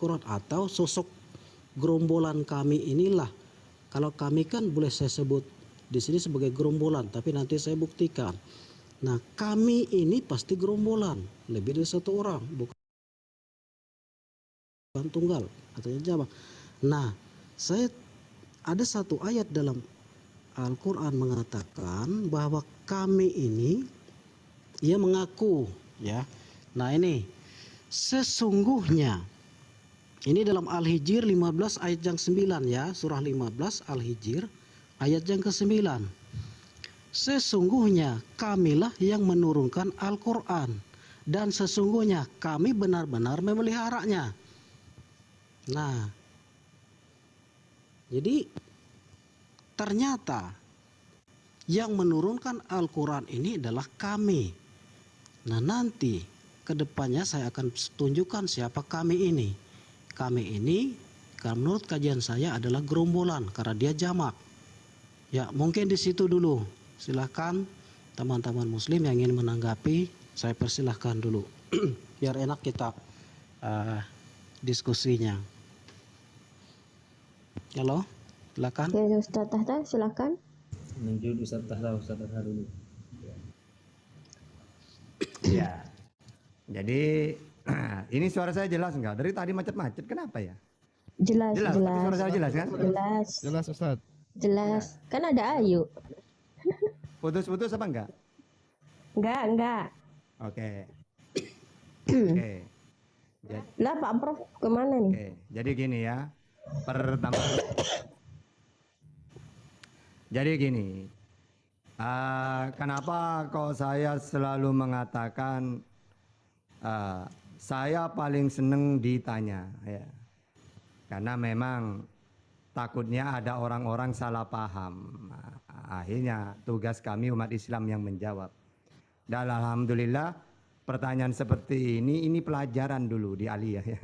Quran atau sosok gerombolan kami inilah. Kalau kami kan boleh saya sebut di sini sebagai gerombolan, tapi nanti saya buktikan. Nah, kami ini pasti gerombolan, lebih dari satu orang, bukan tunggal atau jamak. Nah, saya ada satu ayat dalam Al-Quran mengatakan bahwa kami ini, ia mengaku, ya. Nah ini, sesungguhnya, ini dalam Al-Hijr 15 ayat yang 9 ya, surah 15 Al-Hijr ayat yang ke-9. Sesungguhnya kamilah yang menurunkan Al-Quran, dan sesungguhnya kami benar-benar memeliharanya. Nah, jadi ternyata yang menurunkan Al-Quran ini adalah kami. Nah nanti kedepannya saya akan tunjukkan siapa kami ini. Kami ini menurut kajian saya adalah gerombolan karena dia jamak. Ya mungkin di situ dulu. Silahkan teman-teman muslim yang ingin menanggapi, saya persilahkan dulu. Biar enak kita diskusinya. Halo, silakan. Ya, Ustaz Tahta, silakan. Menunjuk Ustaz Tahta dulu. Ya. Jadi ini suara saya jelas enggak? Dari tadi macet-macet, kenapa ya? Jelas. Tapi suara saya jelas kan? Jelas Ustaz. Jelas. Kan ada Ayu. Putus-putus apa enggak? Enggak. Oke. Oke. Lah Pak Prof kemana nih? Oke. Jadi gini ya. Pertama. Jadi gini. Kenapa kok saya selalu mengatakan saya paling seneng ditanya ya. Karena memang takutnya ada orang-orang salah paham. Akhirnya tugas kami umat Islam yang menjawab. Dan alhamdulillah pertanyaan seperti ini pelajaran dulu di Aliyah ya.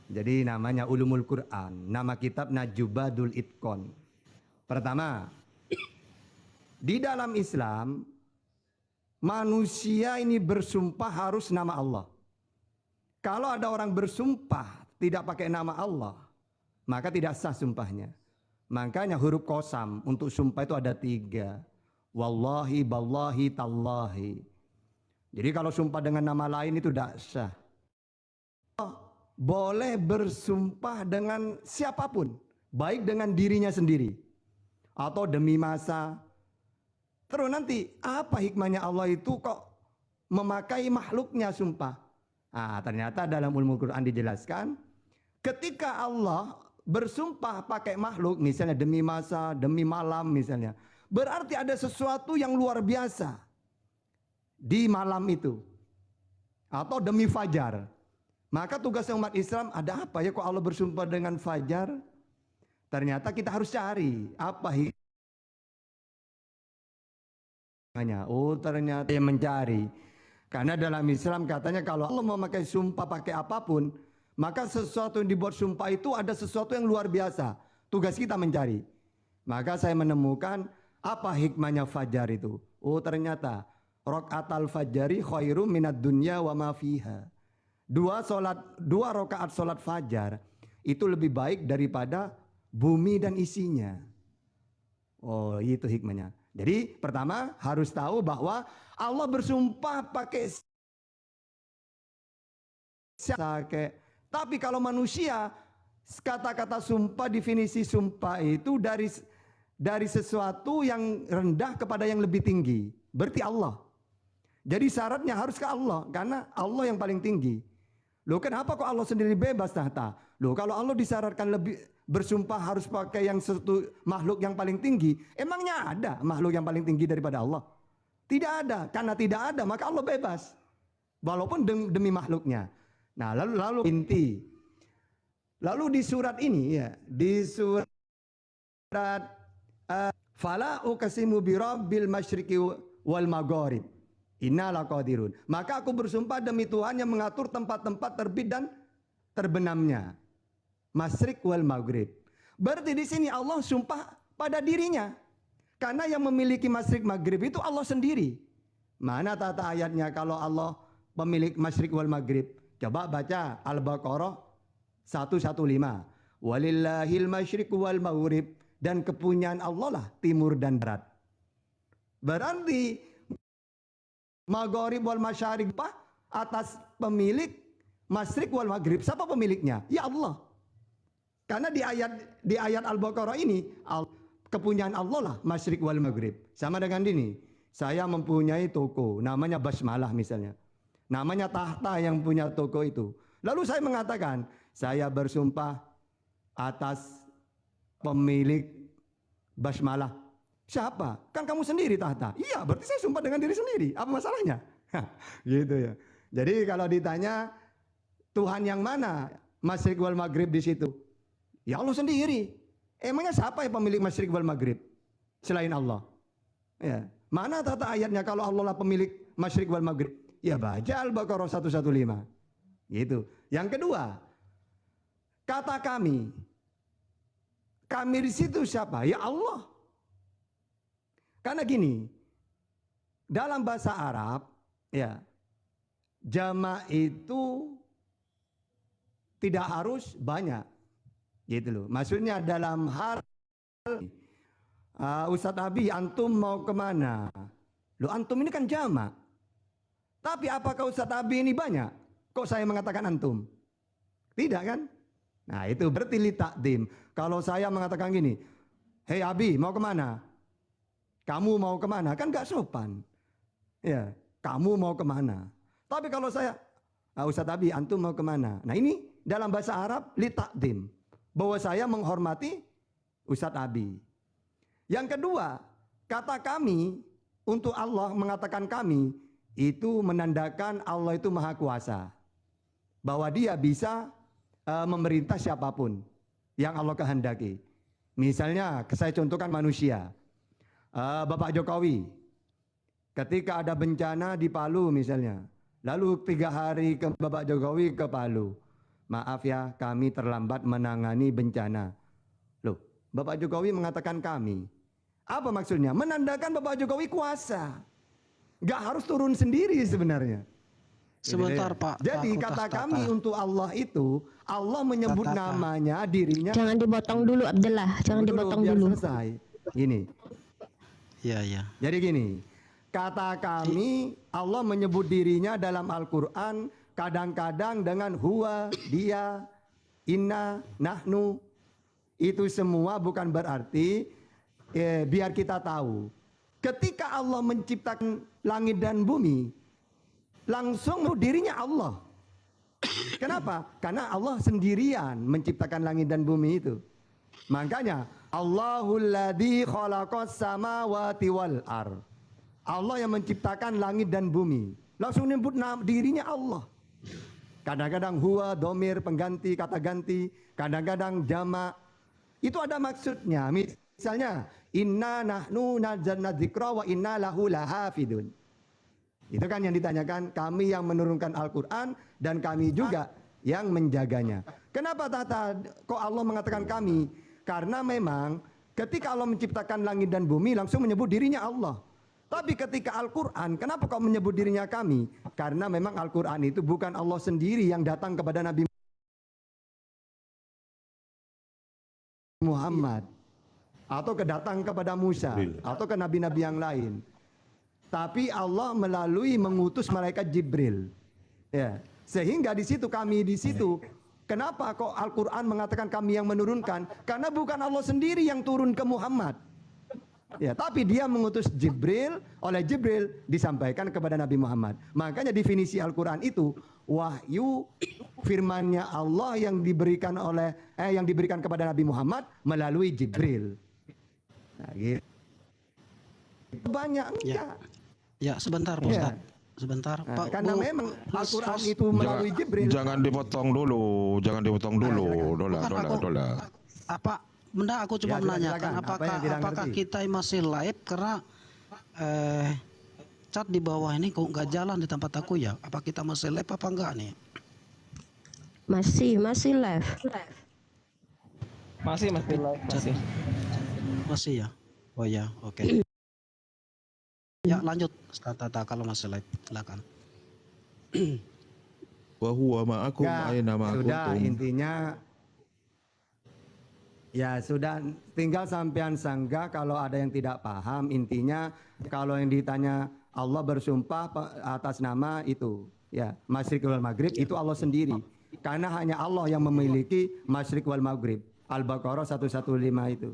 Jadi namanya Ulumul Quran, nama kitab Najubadul Itqon. Pertama, di dalam Islam manusia ini bersumpah harus nama Allah. Kalau ada orang bersumpah tidak pakai nama Allah, maka tidak sah sumpahnya. Makanya huruf qasam untuk sumpah itu ada 3. Wallahi, ballahi, tallahi. Jadi kalau sumpah dengan nama lain itu tidak sah. Boleh bersumpah dengan siapapun, baik dengan dirinya sendiri atau demi masa. Terus nanti apa hikmahnya Allah itu kok memakai makhluknya sumpah? Ternyata dalam Ulumul Quran dijelaskan ketika Allah bersumpah pakai makhluk, misalnya demi masa, demi malam misalnya, berarti ada sesuatu yang luar biasa di malam itu. Atau demi fajar. Maka tugas umat Islam, ada apa ya kok Allah bersumpah dengan fajar? Ternyata kita harus cari apa hikmahnya. Oh ternyata yang mencari. Karena dalam Islam katanya kalau Allah memakai sumpah pakai apapun, maka sesuatu yang dibuat sumpah itu ada sesuatu yang luar biasa. Tugas kita mencari. Maka saya menemukan apa hikmahnya fajar itu. Oh ternyata raqatal fajari khairum minad dunya wa ma fiha. 2 rakaat salat fajar itu lebih baik daripada bumi dan isinya. Oh itu hikmahnya. Jadi pertama harus tahu bahwa Allah bersumpah pakai sake. Tapi kalau manusia, kata-kata sumpah, definisi sumpah itu dari sesuatu yang rendah kepada yang lebih tinggi. Berarti Allah. Jadi syaratnya harus ke Allah, karena Allah yang paling tinggi. Loh kenapa kok Allah sendiri bebas tahta? Loh kalau Allah disyaratkan lebih bersumpah harus pakai yang satu makhluk yang paling tinggi, emangnya ada makhluk yang paling tinggi daripada Allah? Tidak ada. Karena tidak ada maka Allah bebas. Walaupun demi makhluknya. Nah lalu inti. Lalu di surat ini ya, di surat fala uqsimu birabbil masyriqi wal maghrib inna laqadirun. Maka aku bersumpah demi Tuhan yang mengatur tempat-tempat terbit dan terbenamnya. Masyriq wal maghrib. Berarti di sini Allah sumpah pada dirinya. Karena yang memiliki masyriq maghrib itu Allah sendiri. Mana tata ayatnya kalau Allah pemilik masyriq wal maghrib? Coba baca Al-Baqarah 115. Walillahil masyriq wal maghrib, dan kepunyaan Allah lah timur dan barat. Berarti maghrib wal masyariq atas pemilik masyriq wal maghrib. Siapa pemiliknya? Ya Allah. Karena di ayat Al-Baqarah ini kepunyaan Allah lah masyriq wal maghrib. Sama dengan ini. Saya mempunyai toko namanya Basmalah misalnya. Namanya Tahta yang punya toko itu. Lalu saya mengatakan, saya bersumpah atas pemilik Basmalah. Siapa? Kan kamu sendiri Tahta. Iya, berarti saya sumpah dengan diri sendiri. Apa masalahnya? Gitu ya. Jadi kalau ditanya Tuhan yang mana masyriq wal maghrib di situ? Ya Allah sendiri. Emangnya siapa yang pemilik masyriq wal maghrib selain Allah? Ya. Mana tata ayatnya kalau Allah lah pemilik masyriq wal maghrib? Ya baca Al-Baqarah 115. Gitu. Yang kedua, kata kami. Kami di situ siapa? Ya Allah. Karena gini, dalam bahasa Arab, ya, jama' itu tidak harus banyak. Gitu loh. Maksudnya dalam hal Ustadz Abi, antum mau kemana? Loh, antum ini kan jama'. Tapi apakah Ustadz Abi ini banyak? Kok saya mengatakan antum? Tidak kan? Nah itu berarti li takdim. Kalau saya mengatakan gini, hei Abi mau kemana? Kamu mau kemana? Kan gak sopan. Ya, kamu mau kemana? Tapi kalau saya, Ustadz Abi antum mau kemana? Nah ini dalam bahasa Arab li takdim. Bahwa saya menghormati Ustadz Abi. Yang kedua, kata kami untuk Allah mengatakan kami itu menandakan Allah itu maha kuasa. Bahwa dia bisa memerintah siapapun yang Allah kehendaki. Misalnya saya contohkan manusia. Bapak Jokowi ketika ada bencana di Palu misalnya. Lalu 3 hari ke Bapak Jokowi ke Palu. Maaf ya kami terlambat menangani bencana. Loh, Bapak Jokowi mengatakan kami. Apa maksudnya? Menandakan Bapak Jokowi kuasa. Gak harus turun sendiri sebenarnya. Sebentar Pak. Jadi kata kami untuk Allah itu, Allah menyebut namanya dirinya. Jangan dipotong dulu Abdullah, jangan dipotong biar dulu. selesai. Gini. Iya, iya. Jadi gini. Kata kami, Allah menyebut dirinya dalam Al-Quran kadang-kadang dengan huwa, dia, inna, nahnu. Itu semua bukan berarti biar kita tahu. Ketika Allah menciptakan langit dan bumi, langsung dirinya Allah. Kenapa? Karena Allah sendirian menciptakan langit dan bumi itu. Makanya Allahul ladzi khalaqas samawati wal ar. Allah yang menciptakan langit dan bumi. Langsung menyebut dirinya Allah. Kadang-kadang huwa, domir, pengganti, kata ganti. Kadang-kadang jama'. Itu ada maksudnya. Misalnya, inna nahnu nazzalna dzikra wa inna lahu lahafidun. Itu kan yang ditanyakan, kami yang menurunkan Al-Quran dan kami juga yang menjaganya. Kenapa kok Allah mengatakan kami? Karena memang ketika Allah menciptakan langit dan bumi langsung menyebut dirinya Allah. Tapi ketika Al-Quran, kenapa kok menyebut dirinya kami? Karena memang Al-Quran itu bukan Allah sendiri yang datang kepada Nabi Muhammad. Atau kedatang kepada Musa. Atau ke nabi-nabi yang lain. Tapi Allah melalui mengutus malaikat Jibril. Ya. Sehingga di situ kami di situ. Kenapa kok Al-Quran mengatakan kami yang menurunkan? Karena bukan Allah sendiri yang turun ke Muhammad. Ya, tapi dia mengutus Jibril, oleh Jibril disampaikan kepada Nabi Muhammad. Makanya definisi Al-Quran itu wahyu firman-Nya Allah yang diberikan yang diberikan kepada Nabi Muhammad melalui Jibril. Nah, gitu. Banyak enggak? Ya, sebentar Pak Ustaz. Sebentar Pak. Karena memang Al-Quran itu melalui Jibril. Jangan dipotong dulu, dola. Apa benda aku cuma Ya, menanyakan apakah kita masih live karena chat di bawah ini kok nggak jalan di tempat aku ya? Apa kita masih live apa enggak nih? Masih live. Masih live. Masih ya? Oh ya, oke. Ya lanjut Tata kalau masih live silakan. wa huwa ma'akum Enggak, aina ma sudah kuntum. intinya ya sudah tinggal sampean sanggah kalau ada yang tidak paham. Intinya kalau yang ditanya Allah bersumpah atas nama itu ya Masyriq wal Maghrib itu Allah sendiri. Karena hanya Allah yang memiliki Masyriq wal Maghrib. Al-Baqarah 115 itu.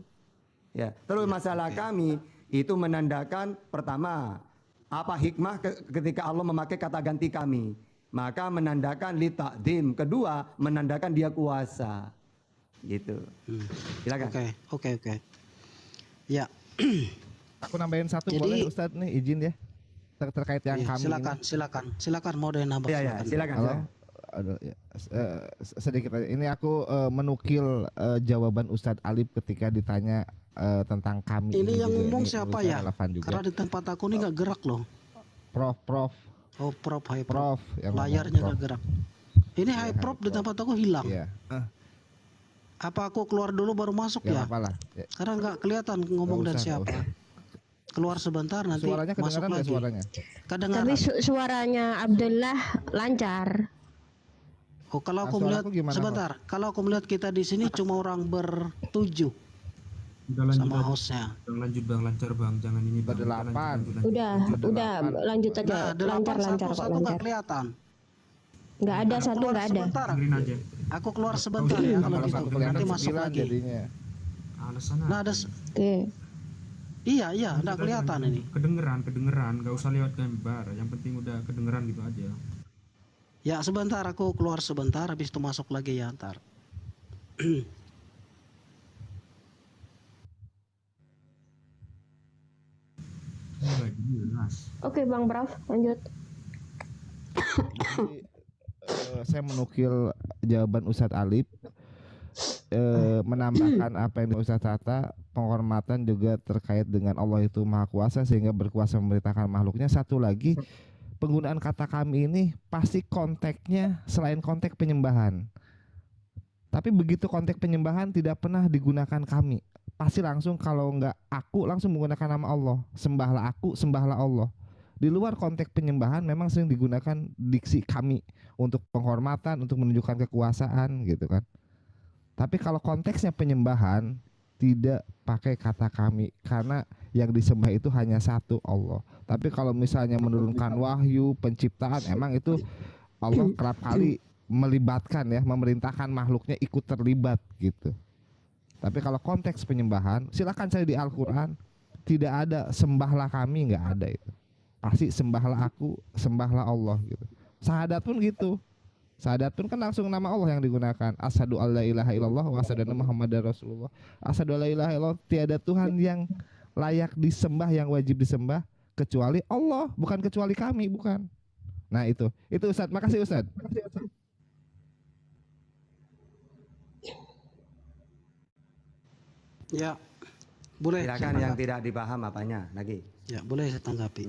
Ya, terus masalah kami itu menandakan pertama apa hikmah ketika Allah memakai kata ganti kami. Maka menandakan li ta'dim. Kedua, menandakan dia kuasa. Gitu. Silakan. Oke. Ya. Aku nambahin satu Jadi- boleh Ustadz nih izin ya. Terkait yang Iya, kami silakan mau ada yang nambah. Ya, silakan. Halo? Aduh, ya. Sedikit aja. Ini aku menukil jawaban Ustadz Alif ketika ditanya tentang kami. Ini yang juga. ngomong Ini siapa menurut saya ya? relevan juga. Karena di tempat aku ini nggak gerak loh. Prof. Oh, Prof, hai Prof yang ngomong, Layarnya Prof. nggak gerak. Ini hai Prof di tempat aku hilang. Iya. Apa aku keluar dulu baru masuk Gak ya? apa-apa lah. Ya. Karena nggak kelihatan ngomong Nggak dan usah, siapa. nggak Keluar sebentar nanti Suaranya masuk kedengaran nggak lagi. suaranya? Kedengaran. Tapi suaranya Abdullah lancar. Oh, kalau aku Suara melihat aku gimana, sebentar, kalau aku melihat kita di sini cuma orang bertujuh Udah lanjut sama aja. hostnya. Bang, lanjut bang, lancar bang, jangan ini bang. Berdelapan. Udah lanjut aja. Nah, delapan Lancar kok satu nggak lancar. kelihatan. Nggak ada Aku satu keluar nggak ada. sebentar. Dengerin aja. Aku keluar sebentar ya kalau Kalau gitu. satu Nanti kelihatan masuk 9 lagi. jadinya. Alasan Nah, ada Oke. iya, enggak kelihatan ini. Kedengeran, gak usah lewat gambar. Yang penting udah kedengeran gitu aja. Ya, sebentar aku keluar sebentar habis itu masuk lagi ya ntar. Enggak jelas. Oke Bang Prof, lanjut. Jadi, saya menukil jawaban Ustadz Alif, menambahkan apa yang Ustadz Tata, penghormatan juga terkait dengan Allah itu Maha Kuasa sehingga berkuasa memerintahkan makhluknya. Satu lagi, penggunaan kata kami ini pasti konteksnya selain konteks penyembahan. Tapi begitu konteks penyembahan tidak pernah digunakan kami. Pasti langsung kalau enggak aku langsung menggunakan nama Allah. Sembahlah aku, sembahlah Allah. Di luar konteks penyembahan memang sering digunakan diksi kami untuk penghormatan, untuk menunjukkan kekuasaan gitu kan. Tapi kalau konteksnya penyembahan tidak pakai kata kami karena yang disembah itu hanya satu Allah. Tapi kalau misalnya menurunkan wahyu, penciptaan emang itu Allah kerap kali melibatkan ya, memerintahkan makhluknya ikut terlibat gitu. Tapi kalau konteks penyembahan, silakan cari di Al-Qur'an, tidak ada sembahlah kami, nggak ada itu. Pasti sembahlah aku, sembahlah Allah gitu. Syahadat pun gitu. Syahadat pun kan langsung nama Allah yang digunakan. Asyhadu alla ilaha illallah wa asyhadu anna Muhammadar Rasulullah. Asyhadu alla ilaha illallah, tiada Tuhan yang layak disembah, yang wajib disembah kecuali Allah, bukan kecuali kami, bukan. Nah itu Ustadz. Makasih Ustadz. Ya. Boleh. Silakan saya yang tidak dipaham apanya lagi. Ya, boleh saya tanggapi.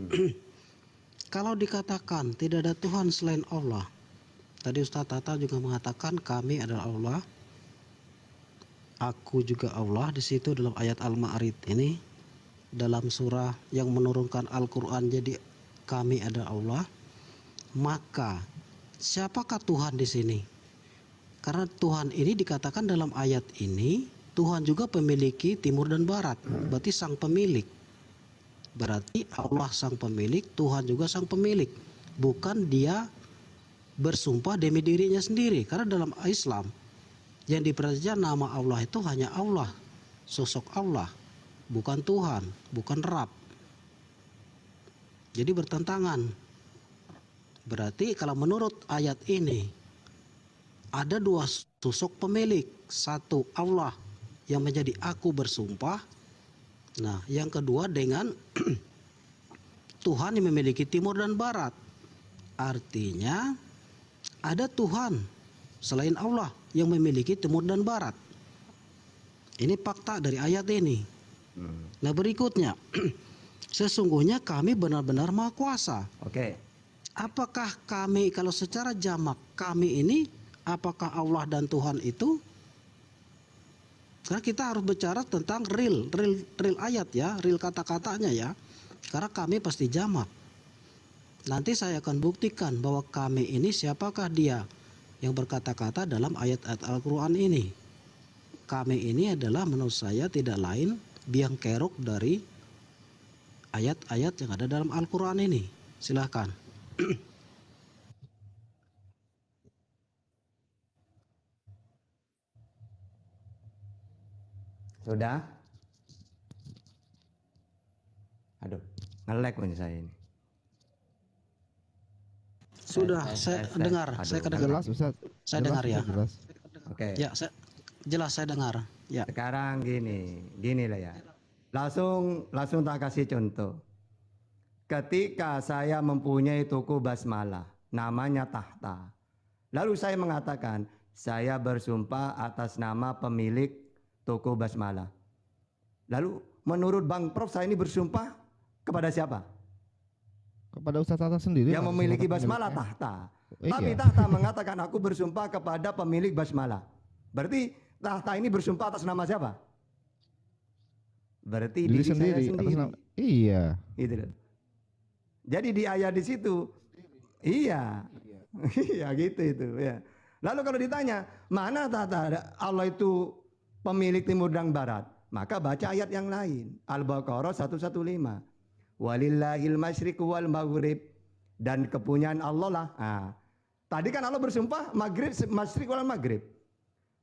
Kalau dikatakan tidak ada Tuhan selain Allah, tadi Ustaz Tata juga mengatakan kami adalah Allah, aku juga Allah. Di situ dalam ayat Al-Ma'arij ini, dalam surah yang menurunkan Al-Quran, jadi kami adalah Allah. Maka siapakah Tuhan di sini? Karena Tuhan ini dikatakan dalam ayat ini, Tuhan juga memiliki timur dan barat, berarti sang pemilik. Berarti Allah sang pemilik, Tuhan juga sang pemilik. Bukan dia bersumpah demi dirinya sendiri. Karena dalam Islam yang dipercaya nama Allah itu hanya Allah, sosok Allah, bukan Tuhan, bukan Rabb. Jadi bertentangan. Berarti kalau menurut ayat ini ada dua sosok pemilik. Satu Allah yang menjadi aku bersumpah. Nah, yang kedua dengan Tuhan yang memiliki timur dan barat. Artinya ada Tuhan selain Allah yang memiliki timur dan barat. Ini fakta dari ayat ini. Nah, berikutnya, sesungguhnya kami benar-benar Maha Kuasa. Oke. Apakah kami, kalau secara jamak kami ini, apakah Allah dan Tuhan itu? Karena kita harus bicara tentang real ayat ya, real kata-katanya ya. Karena kami pasti jamak. Nanti saya akan buktikan bahwa kami ini siapakah dia yang berkata-kata dalam ayat-ayat Al-Quran ini. Kami ini adalah menurut saya tidak lain biang kerok dari ayat-ayat yang ada dalam Al-Quran ini. Silahkan. Sudah? Aduh, nge-lag punya saya ini. Sudah, saya dengar. Aduh, Saya kedengar. Jelas Ustaz. Saya Jelas, dengar ya. Ustaz, jelas. Oke. Ya, jelas saya dengar. Ya. Sekarang gini lah ya. Langsung tak kasih contoh. Ketika saya mempunyai toko basmalah, namanya Tahta. Lalu saya mengatakan, saya bersumpah atas nama pemilik toko basmalah. Lalu menurut Bang Prof, saya ini bersumpah kepada siapa? Kepada Ustaz Tata sendiri. Yang Mas, memiliki sebagai basmalah pemiliknya. Tahta. Iya. Tapi Tahta mengatakan aku bersumpah kepada pemilik basmalah. Berarti Tahta ini bersumpah atas nama siapa? Berarti Diri saya sendiri. sendiri. Iya. Gitu loh. Jadi di ayat di situ, iya, iya gitu itu. Ya. Lalu kalau ditanya mana Tahta Allah itu pemilik timur dan barat, maka baca ayat yang lain. Al-Baqarah 115. Walillahil masyriq wal maghrib, dan kepunyaan Allah lah. Nah, tadi kan Allah bersumpah maghrib, masyriq wal maghrib.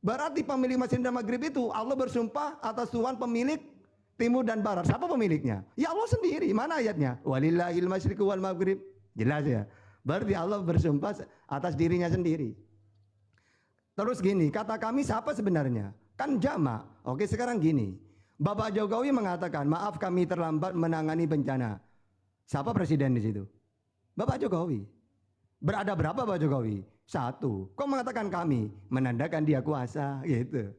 Berarti pemilik masyriq dan maghrib itu Allah bersumpah atas Tuhan pemilik timur dan barat. Siapa pemiliknya? Ya Allah sendiri. Mana ayatnya? Walillahil masyriq wal maghrib. Jelas ya. Berarti Allah bersumpah atas dirinya sendiri. Terus gini, kata kami siapa sebenarnya? Kan jamak. Oke, sekarang gini. Bapak Jokowi mengatakan, maaf kami terlambat menangani bencana. Siapa presiden di situ? Bapak Jokowi. Berada berapa Bapak Jokowi? 1. Kok mengatakan kami? Menandakan dia kuasa gitu.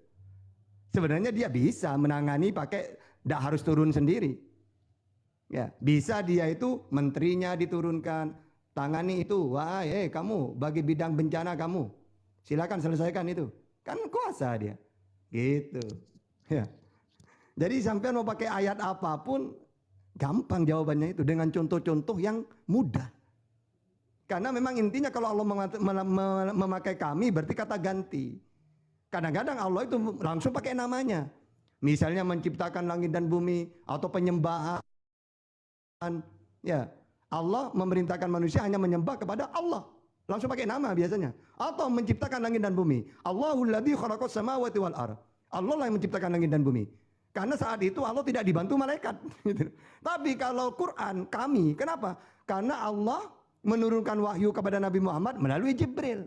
Sebenarnya dia bisa menangani pakai, tidak harus turun sendiri. Ya, bisa dia itu menterinya diturunkan, tangani itu. Wah, kamu bagi bidang bencana kamu. Silakan selesaikan itu. Kan kuasa dia. Gitu. Ya. Jadi sampai mau pakai ayat apapun gampang jawabannya itu dengan contoh-contoh yang mudah. Karena memang intinya kalau Allah memakai kami berarti kata ganti. Kadang-kadang Allah itu langsung pakai namanya. Misalnya menciptakan langit dan bumi atau penyembahan. Ya, Allah memerintahkan manusia hanya menyembah kepada Allah. Langsung pakai nama biasanya. Atau menciptakan langit dan bumi. Allahul ladzi khalaqas samawati wal ardh. Allah lah yang menciptakan langit dan bumi. Karena saat itu Allah tidak dibantu malaikat. Tapi kalau Quran kami, kenapa? Karena Allah menurunkan wahyu kepada Nabi Muhammad melalui Jibril.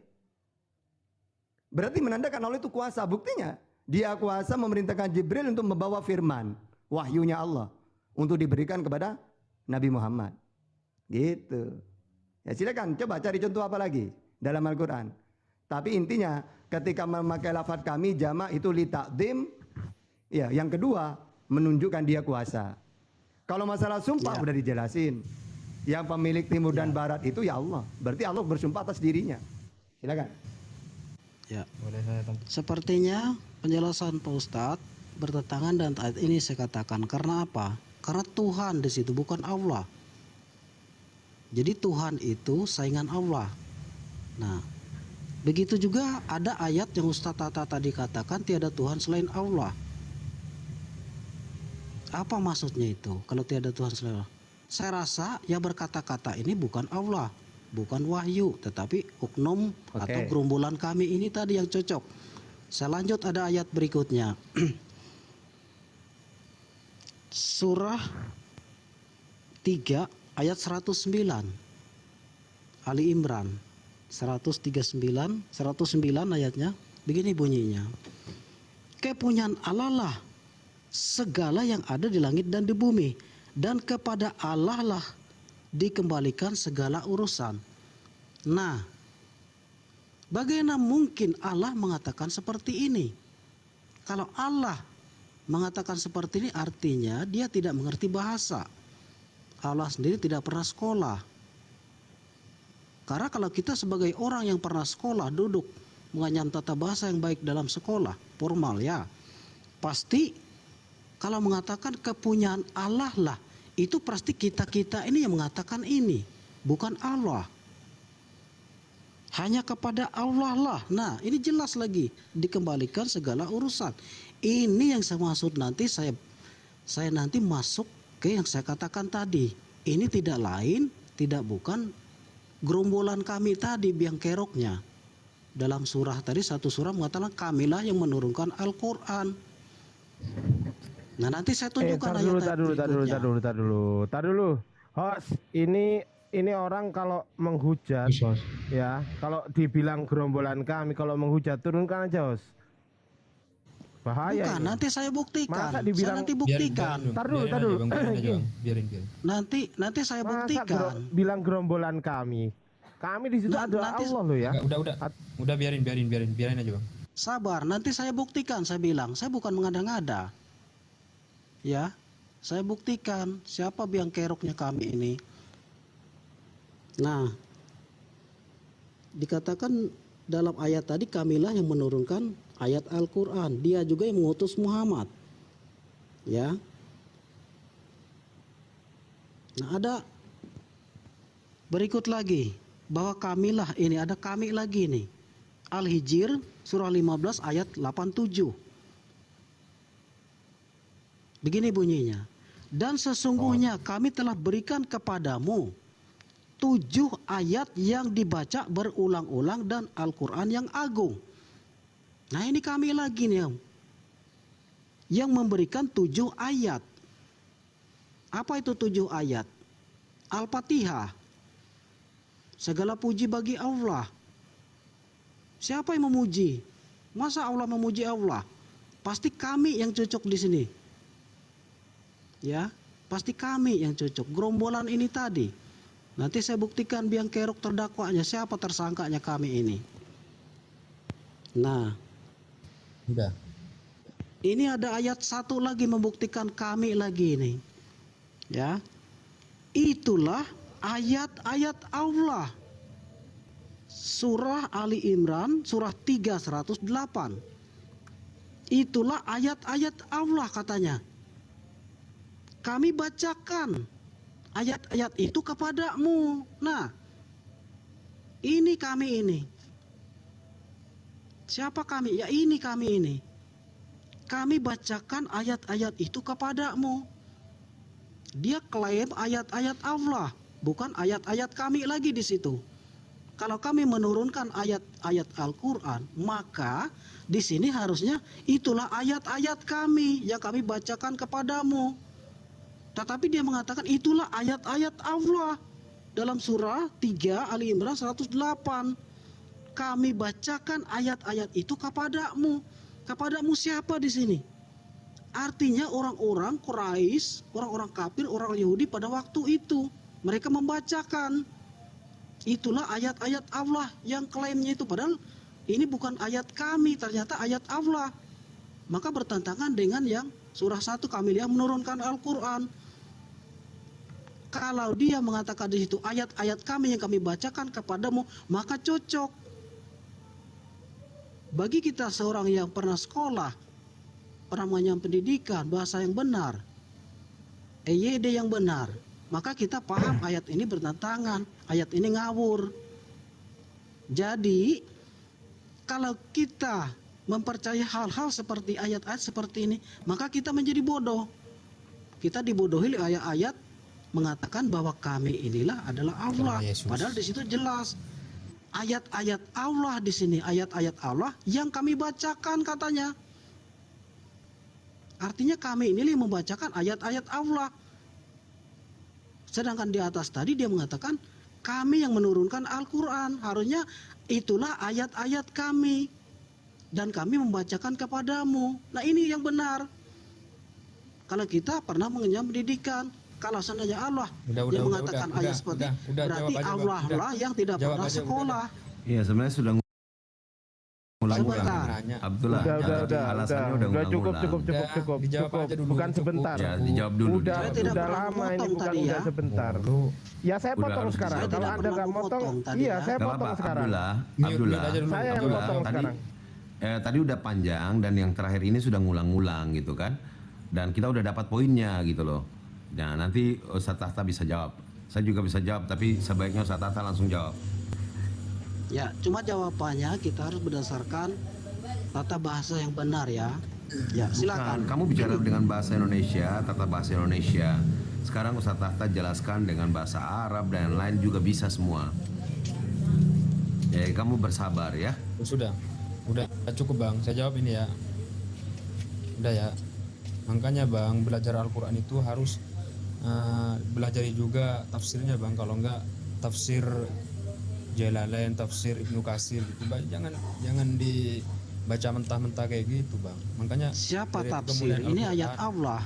Berarti menandakan Allah itu kuasa. Buktinya dia kuasa memerintahkan Jibril untuk membawa firman, wahyunya Allah, untuk diberikan kepada Nabi Muhammad. Gitu. Ya silakan coba cari contoh apa lagi dalam Al-Quran. Tapi intinya ketika memakai lafaz kami jamak itu li takdim. Ya, yang kedua menunjukkan dia kuasa. Kalau masalah sumpah udah dijelasin. Yang pemilik timur dan barat itu ya Allah. Berarti Allah bersumpah atas dirinya. Silakan. Ya. Boleh saya tambah? Sepertinya penjelasan Pak Ustadz bertentangan dan ayat ini saya katakan. Karena apa? Karena Tuhan di situ bukan Allah. Jadi Tuhan itu saingan Allah. Nah, begitu juga ada ayat yang Ustadz Tata tadi katakan tiada Tuhan selain Allah. Apa maksudnya itu kalau tiada Tuhan selain Allah? Saya rasa yang berkata-kata ini bukan Allah, bukan wahyu, tetapi oknum atau gerombolan kami ini tadi yang cocok. Saya lanjut, ada ayat berikutnya. Surah 3 ayat 109 Ali Imran 109 ayatnya begini bunyinya. Kepunyaan Allah lah segala yang ada di langit dan di bumi, dan kepada Allah lah dikembalikan segala urusan. Nah, bagaimana mungkin Allah mengatakan seperti ini? Kalau Allah mengatakan seperti ini artinya dia tidak mengerti bahasa. Allah sendiri tidak pernah sekolah. Karena kalau kita sebagai orang yang pernah sekolah, duduk mengenyam tata bahasa yang baik dalam sekolah formal ya, pasti kalau mengatakan kepunyaan Allah lah, itu pasti kita ini yang mengatakan ini. bukan Allah. Hanya kepada Allah lah. Nah, ini jelas lagi dikembalikan segala urusan. Ini yang saya maksud nanti saya nanti masuk ke yang saya katakan tadi. Ini tidak lain, tidak bukan gerombolan kami tadi biang keroknya. Dalam surah tadi satu surah mengatakan kamilah yang menurunkan Al-Qur'an. Nah, nanti saya tunjukkan ayat Tar dulu. Host, ini orang kalau menghujat ya, kalau dibilang gerombolan kami kalau menghujat turunkan aja, host. Bahaya. Bukan, ini. nanti saya buktikan. Masa dibilang, saya nanti buktikan. Tar dulu. Biarin. Nanti saya Masa buktikan. bilang gerombolan kami. Kami di situ Nah, ada nanti- Allah loh ya. Udah biarin aja bang. Sabar, nanti saya buktikan. Saya bilang, saya bukan mengada-ngada. Ya, saya buktikan siapa biang keroknya kami ini. Nah, dikatakan dalam ayat tadi kamilah yang menurunkan ayat Al-Quran. Dia juga yang mengutus Muhammad. Ya. Nah, ada berikut lagi bahwa kamilah ini ada kami lagi nih. Al-Hijr surah 15 ayat 87. Begini bunyinya. Dan sesungguhnya kami telah berikan kepadamu 7 ayat yang dibaca berulang-ulang dan Al-Quran yang agung. Nah, ini kami lagi nih yang memberikan 7 ayat. Apa itu 7 ayat? Al-Fatihah. Segala puji bagi Allah. Siapa yang memuji? Masa Allah memuji Allah? Pasti kami yang cocok di sini. Ya, pasti kami yang cocok. Gerombolan ini tadi. Nanti saya buktikan biang kerok terdakwanya, siapa tersangkanya kami ini. Nah, Udah. ini ada ayat satu lagi membuktikan kami lagi ini. Ya, itulah ayat-ayat Allah. Surah Ali Imran, surah 3, 108. Itulah ayat-ayat Allah katanya. Kami bacakan ayat-ayat itu kepadamu. Nah, ini kami ini. Siapa kami? Ya ini kami ini. Kami bacakan ayat-ayat itu kepadamu. Dia klaim ayat-ayat Allah, bukan ayat-ayat kami lagi di situ. Kalau kami menurunkan ayat-ayat Al-Quran, maka di sini harusnya itulah ayat-ayat kami yang kami bacakan kepadamu. Tetapi dia mengatakan itulah ayat-ayat Allah dalam surah 3 Ali Imran 108. Kami bacakan ayat-ayat itu kepadamu. Kepadamu siapa di sini? Artinya orang-orang Quraisy, orang-orang kafir, orang Yahudi pada waktu itu mereka membacakan itulah ayat-ayat Allah yang klaimnya itu, padahal ini bukan ayat kami, ternyata ayat Allah. Maka bertentangan dengan yang surah 1 kami lihat menurunkan Al-Quran. Kalau dia mengatakan di situ ayat-ayat kami yang kami bacakan kepadamu, maka cocok. Bagi kita seorang yang pernah sekolah, pernah mengenyam pendidikan, bahasa yang benar, EYD yang benar, maka kita paham ayat ini bertentangan, ayat ini ngawur. Jadi kalau kita mempercayai hal-hal seperti ayat-ayat seperti ini, maka kita menjadi bodoh. Kita dibodohi oleh ayat-ayat mengatakan bahwa kami inilah adalah Allah. Padahal di situ jelas ayat-ayat Allah di sini, ayat-ayat Allah yang kami bacakan katanya. Artinya kami ini yang membacakan ayat-ayat Allah. Sedangkan di atas tadi dia mengatakan kami yang menurunkan Al-Quran. Harusnya itulah ayat-ayat kami dan kami membacakan kepadamu. Nah, ini yang benar. Kalau kita pernah mengenyam pendidikan, kalau seandainya Allah yang mengatakan ayat seperti berarti Allah lah yang tidak pernah sekolah. Iya, sebenarnya sudah ngulang-ngulang. Sebentar. Abdullah, alasannya udah cukup. Dijawab aja dulu. Bukan Cukup. sebentar. Ya, dijawab dulu. Udah, Saya tidak udah pernah lama ini memotong bukan tadi udah ya. sebentar. Ya saya Udah potong harus sekarang. saya Kalau tidak Anda pernah nggak motong, memotong tadi iya ya. saya Gak potong apa-apa, sekarang. Abdullah, aja dulu. Saya yang potong tadi, sekarang. Tadi udah panjang dan yang terakhir ini sudah ngulang-ngulang gitu kan. Dan kita udah dapat poinnya gitu loh. Nah, nanti Ustaz Tahta bisa jawab Saya juga bisa jawab, tapi sebaiknya Ustaz Atta langsung jawab. Ya, cuma jawabannya kita harus berdasarkan tata bahasa yang benar ya. Ya, silakan. Kamu bicara dengan bahasa Indonesia, tata bahasa Indonesia. Sekarang Ustaz Atta jelaskan dengan bahasa Arab dan lain juga bisa semua. Ya, kamu bersabar ya. Sudah cukup bang, saya jawab ini ya. Udah ya. Makanya bang, belajar Al-Quran itu harus belajar juga tafsirnya bang. Kalau enggak tafsir Jalalain, tafsir Ibnu Katsir gitu bang. Jangan dibaca mentah-mentah kayak gitu bang. Makanya Siapa dari tafsir? kemuliaan Ini Al-Quran. ayat Allah.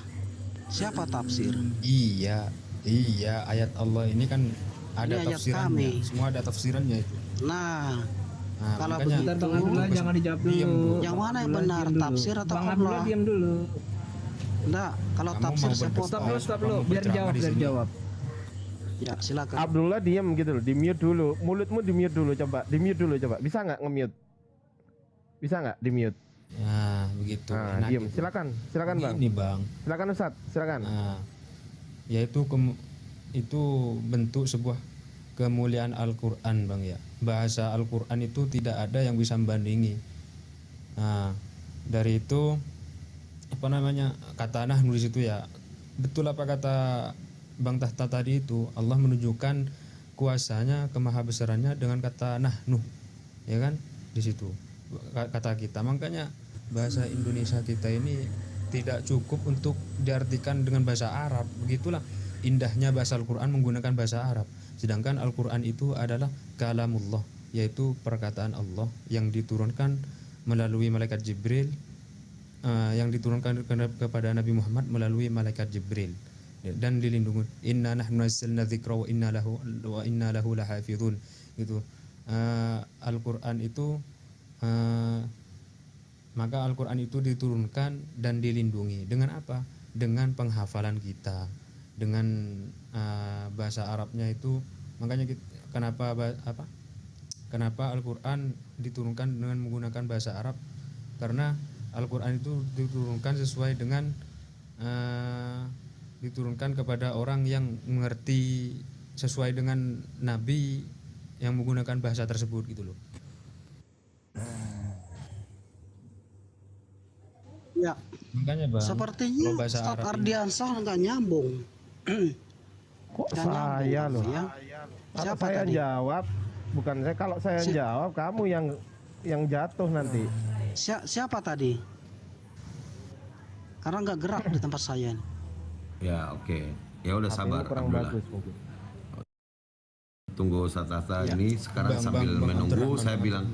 Siapa tafsir? Iya ayat Allah ini kan ada Ini ayat tafsirannya. kami. Semua ada tafsirannya itu. Nah, Nah, kalau makanya begitu, Bang Abdullah jangan dijawab dulu. Diam, Bu. yang mana yang Abdullah, benar, diam dulu. tafsir atau Bang Abdullah Allah? diam dulu. Enggak, kalau Kamu tafsir mau saya berdebat? potong. Stop dulu, Kamu biar berceramah jawab, di biar sini. jawab. Ya, silakan. Abdullah diam gitu loh, di mute dulu. Mulutmu di mute dulu coba, di mute dulu coba. Bisa nggak nge-mute? Bisa nggak di mute? Ya begitu. Nah, Enak diam. gitu. Silakan Bang. Ini bang. Silakan Ustaz, silakan. Nah, yaitu itu bentuk sebuah kemuliaan Al-Quran bang ya. Bahasa Al-Quran itu tidak ada yang bisa membandingi. Nah, dari itu apa namanya, kata Nahnu di situ ya. Betul apa kata Bang Tahta tadi itu, Allah menunjukkan kuasanya, kemahabesarannya dengan kata Nahnu, ya kan, di situ kata kita. Makanya bahasa Indonesia kita ini tidak cukup untuk diartikan dengan bahasa Arab. Begitulah indahnya bahasa Al-Quran menggunakan bahasa Arab. Sedangkan Al-Quran itu adalah kalamullah, yaitu perkataan Allah yang diturunkan melalui malaikat Jibril, yang diturunkan kepada Nabi Muhammad melalui malaikat Jibril, dan dilindungi. Inna nahnu nazzalna dzikra wa inna lahu lahafizun. Gitu. Al-Quran itu maka Al-Quran itu diturunkan dan dilindungi dengan apa? Dengan penghafalan kita, dengan bahasa Arabnya itu. Makanya kenapa Al-Quran diturunkan dengan menggunakan bahasa Arab? Karena Al-Quran itu diturunkan sesuai dengan diturunkan kepada orang yang mengerti sesuai dengan Nabi yang menggunakan bahasa tersebut gitu loh. Ya, Makanya bang, sepertinya kalau bahasa Ustaz Arab ini- Ardiansah nggak nyambung. Kok Nggak nyambung, saya loh? ya. Kalau Siapa saya tadi? jawab, bukan saya. Kalau saya jawab, kamu yang jatuh nanti. Siapa tadi? Karena nggak gerak di tempat saya. Ya, oke. Ya udah HP-nya sabar kurang Abdullah. bagus mungkin. Tunggu Ustaz Atta Ya. ini sekarang Bang, sambil Bang menunggu Abdurrahman, saya Bang bilang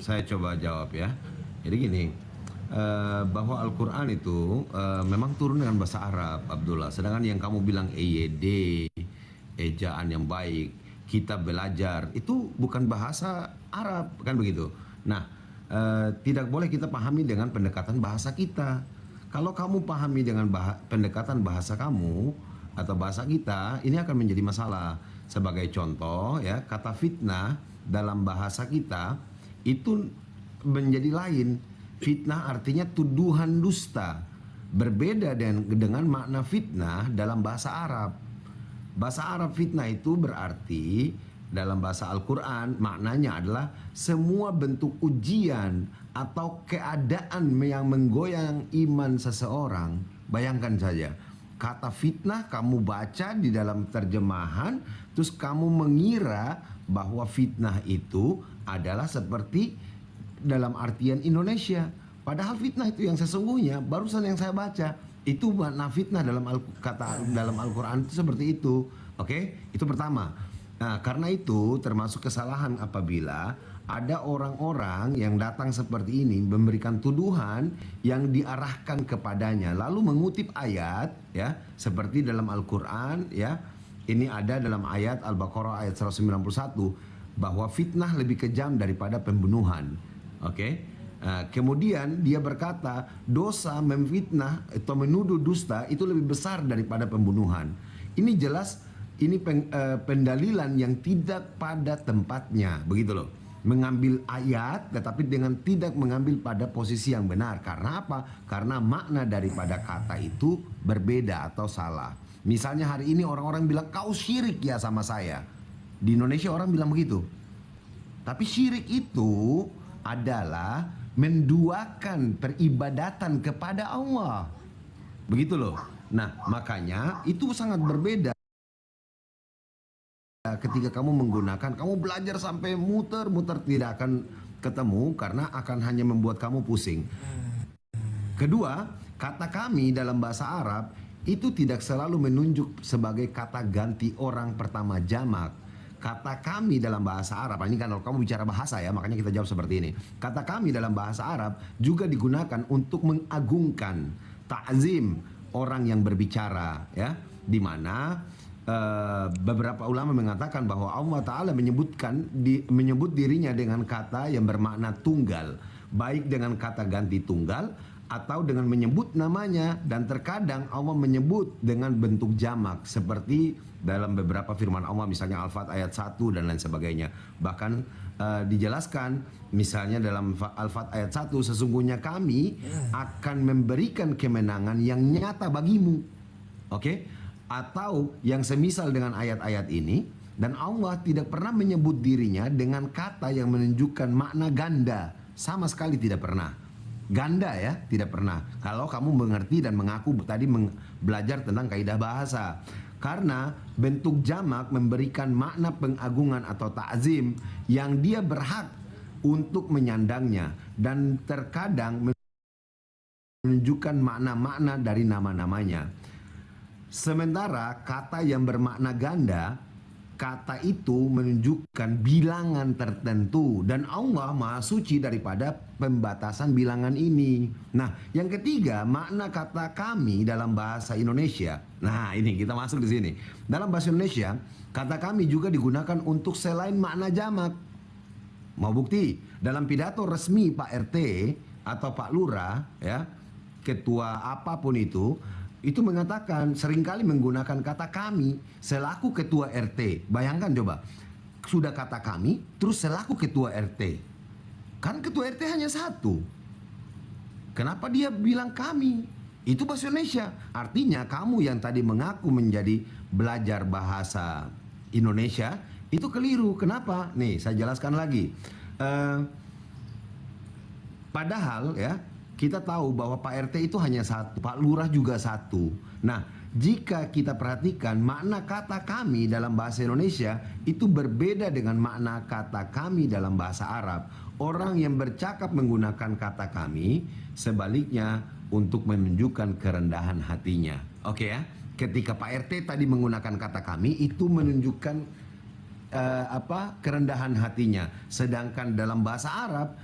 saya coba jawab ya. Jadi gini, bahwa Al-Quran itu memang turun dengan bahasa Arab, Abdullah. Sedangkan yang kamu bilang EYD, ejaan yang baik, kita belajar, itu bukan bahasa Arab, kan begitu. Nah, tidak boleh kita pahami dengan pendekatan bahasa kita. Kalau kamu pahami dengan pendekatan bahasa kamu atau bahasa kita, ini akan menjadi masalah. Sebagai contoh ya, kata fitnah dalam bahasa kita itu menjadi lain. Fitnah artinya tuduhan dusta. Berbeda dengan makna fitnah dalam bahasa Arab. Bahasa Arab fitnah itu berarti dalam bahasa Al-Quran maknanya adalah semua bentuk ujian atau keadaan yang menggoyang iman seseorang. Bayangkan saja, kata fitnah kamu baca di dalam terjemahan, terus kamu mengira bahwa fitnah itu adalah seperti dalam artian Indonesia. Padahal fitnah itu yang sesungguhnya, barusan yang saya baca, itu makna fitnah dalam dalam Al-Quran itu seperti itu. Oke, itu pertama. Nah, karena itu termasuk kesalahan apabila ada orang-orang yang datang seperti ini memberikan tuduhan yang diarahkan kepadanya, lalu mengutip ayat ya, seperti dalam Al-Quran ya. Ini ada dalam ayat Al-Baqarah ayat 191 bahwa fitnah lebih kejam daripada pembunuhan. Oke. Kemudian dia berkata dosa memfitnah atau menuduh dusta itu lebih besar daripada pembunuhan. Ini jelas ini pendalilan yang tidak pada tempatnya, begitu loh. Mengambil ayat tetapi dengan tidak mengambil pada posisi yang benar. Karena apa? Karena makna daripada kata itu berbeda atau salah. Misalnya hari ini orang-orang bilang kau syirik ya sama saya. Di Indonesia orang bilang begitu. Tapi syirik itu adalah menduakan peribadatan kepada Allah. Begitu loh. Nah, makanya itu sangat berbeda ketika kamu menggunakan, kamu belajar sampai muter-muter tidak akan ketemu karena akan hanya membuat kamu pusing. Kedua, kata kami dalam bahasa Arab itu tidak selalu menunjuk sebagai kata ganti orang pertama jamak. Kata kami dalam bahasa Arab, ini kan kalau kamu bicara bahasa ya, makanya kita jawab seperti ini. Kata kami dalam bahasa Arab juga digunakan untuk mengagungkan, ta'zim orang yang berbicara, ya, di mana beberapa ulama mengatakan bahwa Allah Ta'ala menyebut dirinya dengan kata yang bermakna tunggal, baik dengan kata ganti tunggal atau dengan menyebut namanya, dan terkadang Allah menyebut dengan bentuk jamak seperti dalam beberapa firman Allah, misalnya Al-Fat ayat 1 dan lain sebagainya. Bahkan dijelaskan misalnya dalam Al-Fat ayat 1, sesungguhnya kami akan memberikan kemenangan yang nyata bagimu. Oke? Atau yang semisal dengan ayat-ayat ini, dan Allah tidak pernah menyebut dirinya dengan kata yang menunjukkan makna ganda, sama sekali tidak pernah. Ganda ya, tidak pernah. Kalau kamu mengerti dan mengaku tadi belajar tentang kaidah bahasa. Karena bentuk jamak memberikan makna pengagungan atau ta'zim yang dia berhak untuk menyandangnya, dan terkadang menunjukkan makna-makna dari nama-namanya. Sementara kata yang bermakna ganda, kata itu menunjukkan bilangan tertentu, dan Allah Maha Suci daripada pembatasan bilangan ini. Nah, yang ketiga, makna kata kami dalam bahasa Indonesia. Nah, ini kita masuk di sini. Dalam bahasa Indonesia, kata kami juga digunakan untuk selain makna jamak. Mau bukti? Dalam pidato resmi Pak RT atau Pak Lurah, ya, ketua apapun itu mengatakan seringkali menggunakan kata kami selaku ketua RT. Bayangkan coba, sudah kata kami, terus selaku ketua RT. Kan ketua RT hanya satu. Kenapa dia bilang kami? Itu bahasa Indonesia. Artinya kamu yang tadi mengaku menjadi belajar bahasa Indonesia, itu keliru. Kenapa? Nih, saya jelaskan lagi. Padahal ya, kita tahu bahwa Pak RT itu hanya satu, Pak Lurah juga satu. Nah, jika kita perhatikan makna kata kami dalam bahasa Indonesia itu berbeda dengan makna kata kami dalam bahasa Arab. Orang yang bercakap menggunakan kata kami sebaliknya untuk menunjukkan kerendahan hatinya. Oke ya? Ketika Pak RT tadi menggunakan kata kami itu menunjukkan kerendahan hatinya. Sedangkan dalam bahasa Arab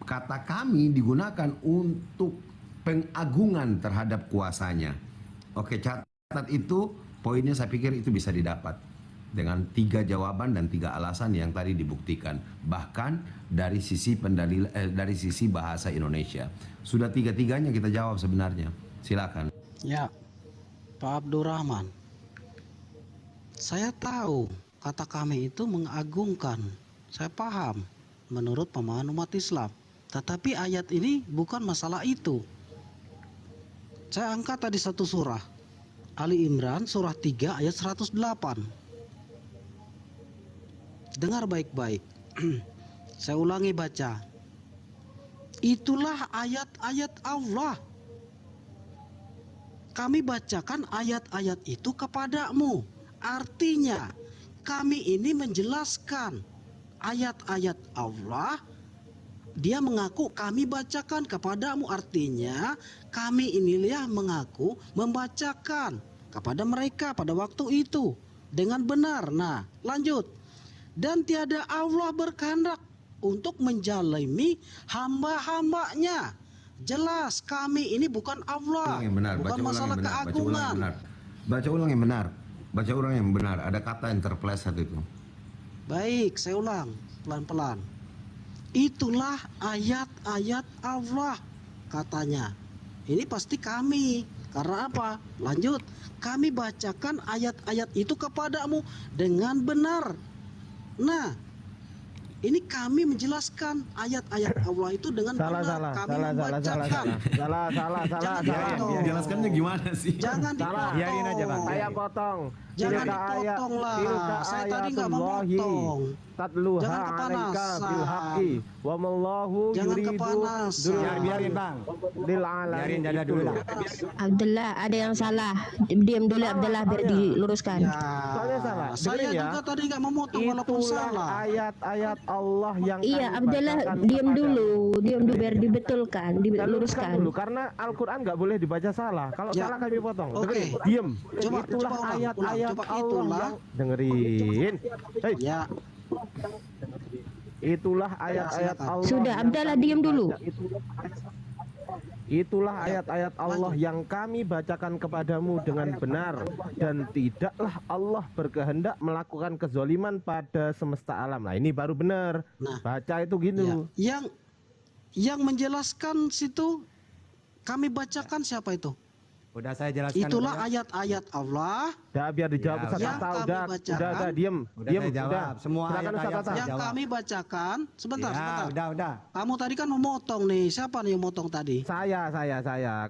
kata kami digunakan untuk pengagungan terhadap kuasanya. Oke, catat itu, poinnya saya pikir itu bisa didapat dengan 3 jawaban dan 3 alasan yang tadi dibuktikan. Bahkan dari sisi dari sisi bahasa Indonesia. Sudah 3-tiganya kita jawab sebenarnya. Silakan. Ya, Pak Abdurrahman, saya tahu kata kami itu mengagungkan. Saya paham menurut pemahaman umat Islam. Tetapi ayat ini bukan masalah itu. Saya angkat tadi satu surah, Ali Imran surah 3 ayat 108. Dengar baik-baik. Saya ulangi baca. Itulah ayat-ayat Allah. Kami bacakan ayat-ayat itu kepadamu. Artinya kami ini menjelaskan ayat-ayat Allah. Dia mengaku kami bacakan kepadamu, artinya kami inilah mengaku membacakan kepada mereka pada waktu itu dengan benar. Nah, lanjut. Dan tiada Allah berkehendak untuk menjalimi hamba-hambanya. Jelas kami ini bukan Allah, Yang benar. bukan masalah keagungan. Baca ulang yang benar. Baca ulang yang benar. Ada kata yang terpleset itu. Baik, saya ulang pelan-pelan. Itulah ayat-ayat Allah katanya. Ini pasti kami. Karena apa? Lanjut. Kami bacakan ayat-ayat itu kepadamu dengan benar. Nah, Ini kami menjelaskan ayat-ayat Allah itu dengan benar. Kami membacakan. Jangan dipotong. Jelaskannya gimana sih? Jangan dipotong. Biarin aja, Bang. Saya potong. Jangan Tilka dipotong lah. tilka Saya tadi nggak mau ayatullahi potong. tatluha Jangan 'alaika kepanasan. bil haqqi wa mallahu Jangan yuridu kepanasan. Biarin Bang. lil alamin. Biarin dada dulu lah. Abdullah, ada yang salah. Diam dulu Abdullah biar diluruskan. Ya, Soalnya salah. saya Dengerin ya. juga tadi nggak memotong walaupun Itulah salah. ayat-ayat Allah yang Iya, kami Abdullah bacakan diam kepadamu. dulu biar dibetulkan, Kita luruskan diluruskan. dulu karena Al-Quran nggak boleh dibaca salah. Kalau Ya. salah kami potong. Oke. Dengerin, diem. Coba Itulah ulang, ayat-ayat coba Allah itulah. yang dengerin. Hei, Ya, itulah ayat-ayat silakan. Allah. Sudah, yang Abdallah, kami diem dulu. baca. Itulah ayat-ayat Allah lanjut. yang kami bacakan kepadamu dengan benar, dan tidaklah Allah berkehendak melakukan kezoliman pada semesta alam. Nah, ini baru benar. Nah. Baca itu gitu. ya. Yang menjelaskan situ kami bacakan siapa itu? Udah saya jelaskan. Itulah udah ya. ayat-ayat Allah Udah biar dijawab Ya, Ustaz yang Tata. kami Udah, bacakan. diem. Udah Diem, saya jawab. Semua Silakan Ustaz ayat-ayat Tata. saya yang jawab. kami bacakan. Sebentar, Ya, sebentar. udah. Kamu tadi kan memotong nih. Siapa nih yang motong tadi? Saya.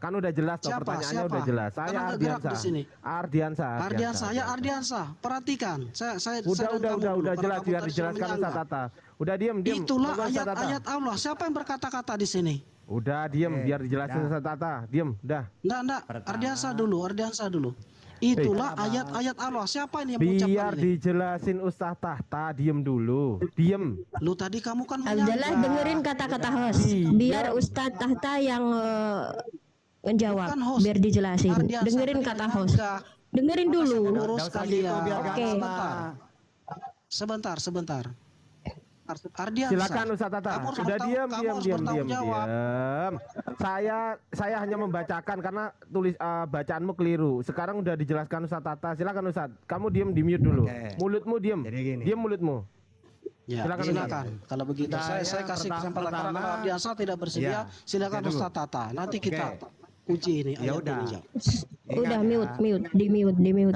Kan udah jelas toh, Siapa? pertanyaannya Siapa? udah jelas. Saya Karena nggak gerak Ardiansa. di sini. Ardiansa. Ya Ardiansa. Perhatikan. Saya dan Udah kamu dulu, jelas karena kamu biar tadi sudah dijelaskan Ustaz menyangka. Tata. Udah diem. Itulah Tunggu, Ustaz Tata. ayat-ayat Allah. Siapa yang berkata-kata di sini? Udah diem Oke, biar dijelasin udah. Ustaz Tata. Diem, udah. Enggak. Ardiansa dulu. Itulah ayat-ayat Allah. Siapa ini yang Biar mengucapkan ini? dijelasin Ustaz Tata, diem dulu. Diem. Lu tadi kamu kan Abdullah menyangka. dengerin kata-kata host. Biar Ustadz Tahta yang menjawab. Bukan host. Biar dijelasin. Ardiansa Dengerin tadi kata menyangka. host. Dengerin dulu. Luruskan gitu, dia. biar gak Oke. lama. Sebentar. Ardiansa. Silakan Ustaz Tata. Kamu harus Sudah bertanggung- diam, kamu diam, harus diam, bertanggung diam, jawab. diam. Saya hanya membacakan karena bacaanmu keliru. Sekarang udah dijelaskan Ustaz Tata. Silakan Ustaz. Kamu diam di mute dulu. Oke. Mulutmu diam. Jadi gini. Diam mulutmu. Ya, Silakan, silakan. Kalau begitu saya kasih kesempatan karena kalau Ardiansa tidak bersedia, Ya. silakan Oke, dulu. Ustaz Tata. Nanti kita Oke. uji ini Ya ayat udah. ini. Ya. Udah Ingat ya, di mute.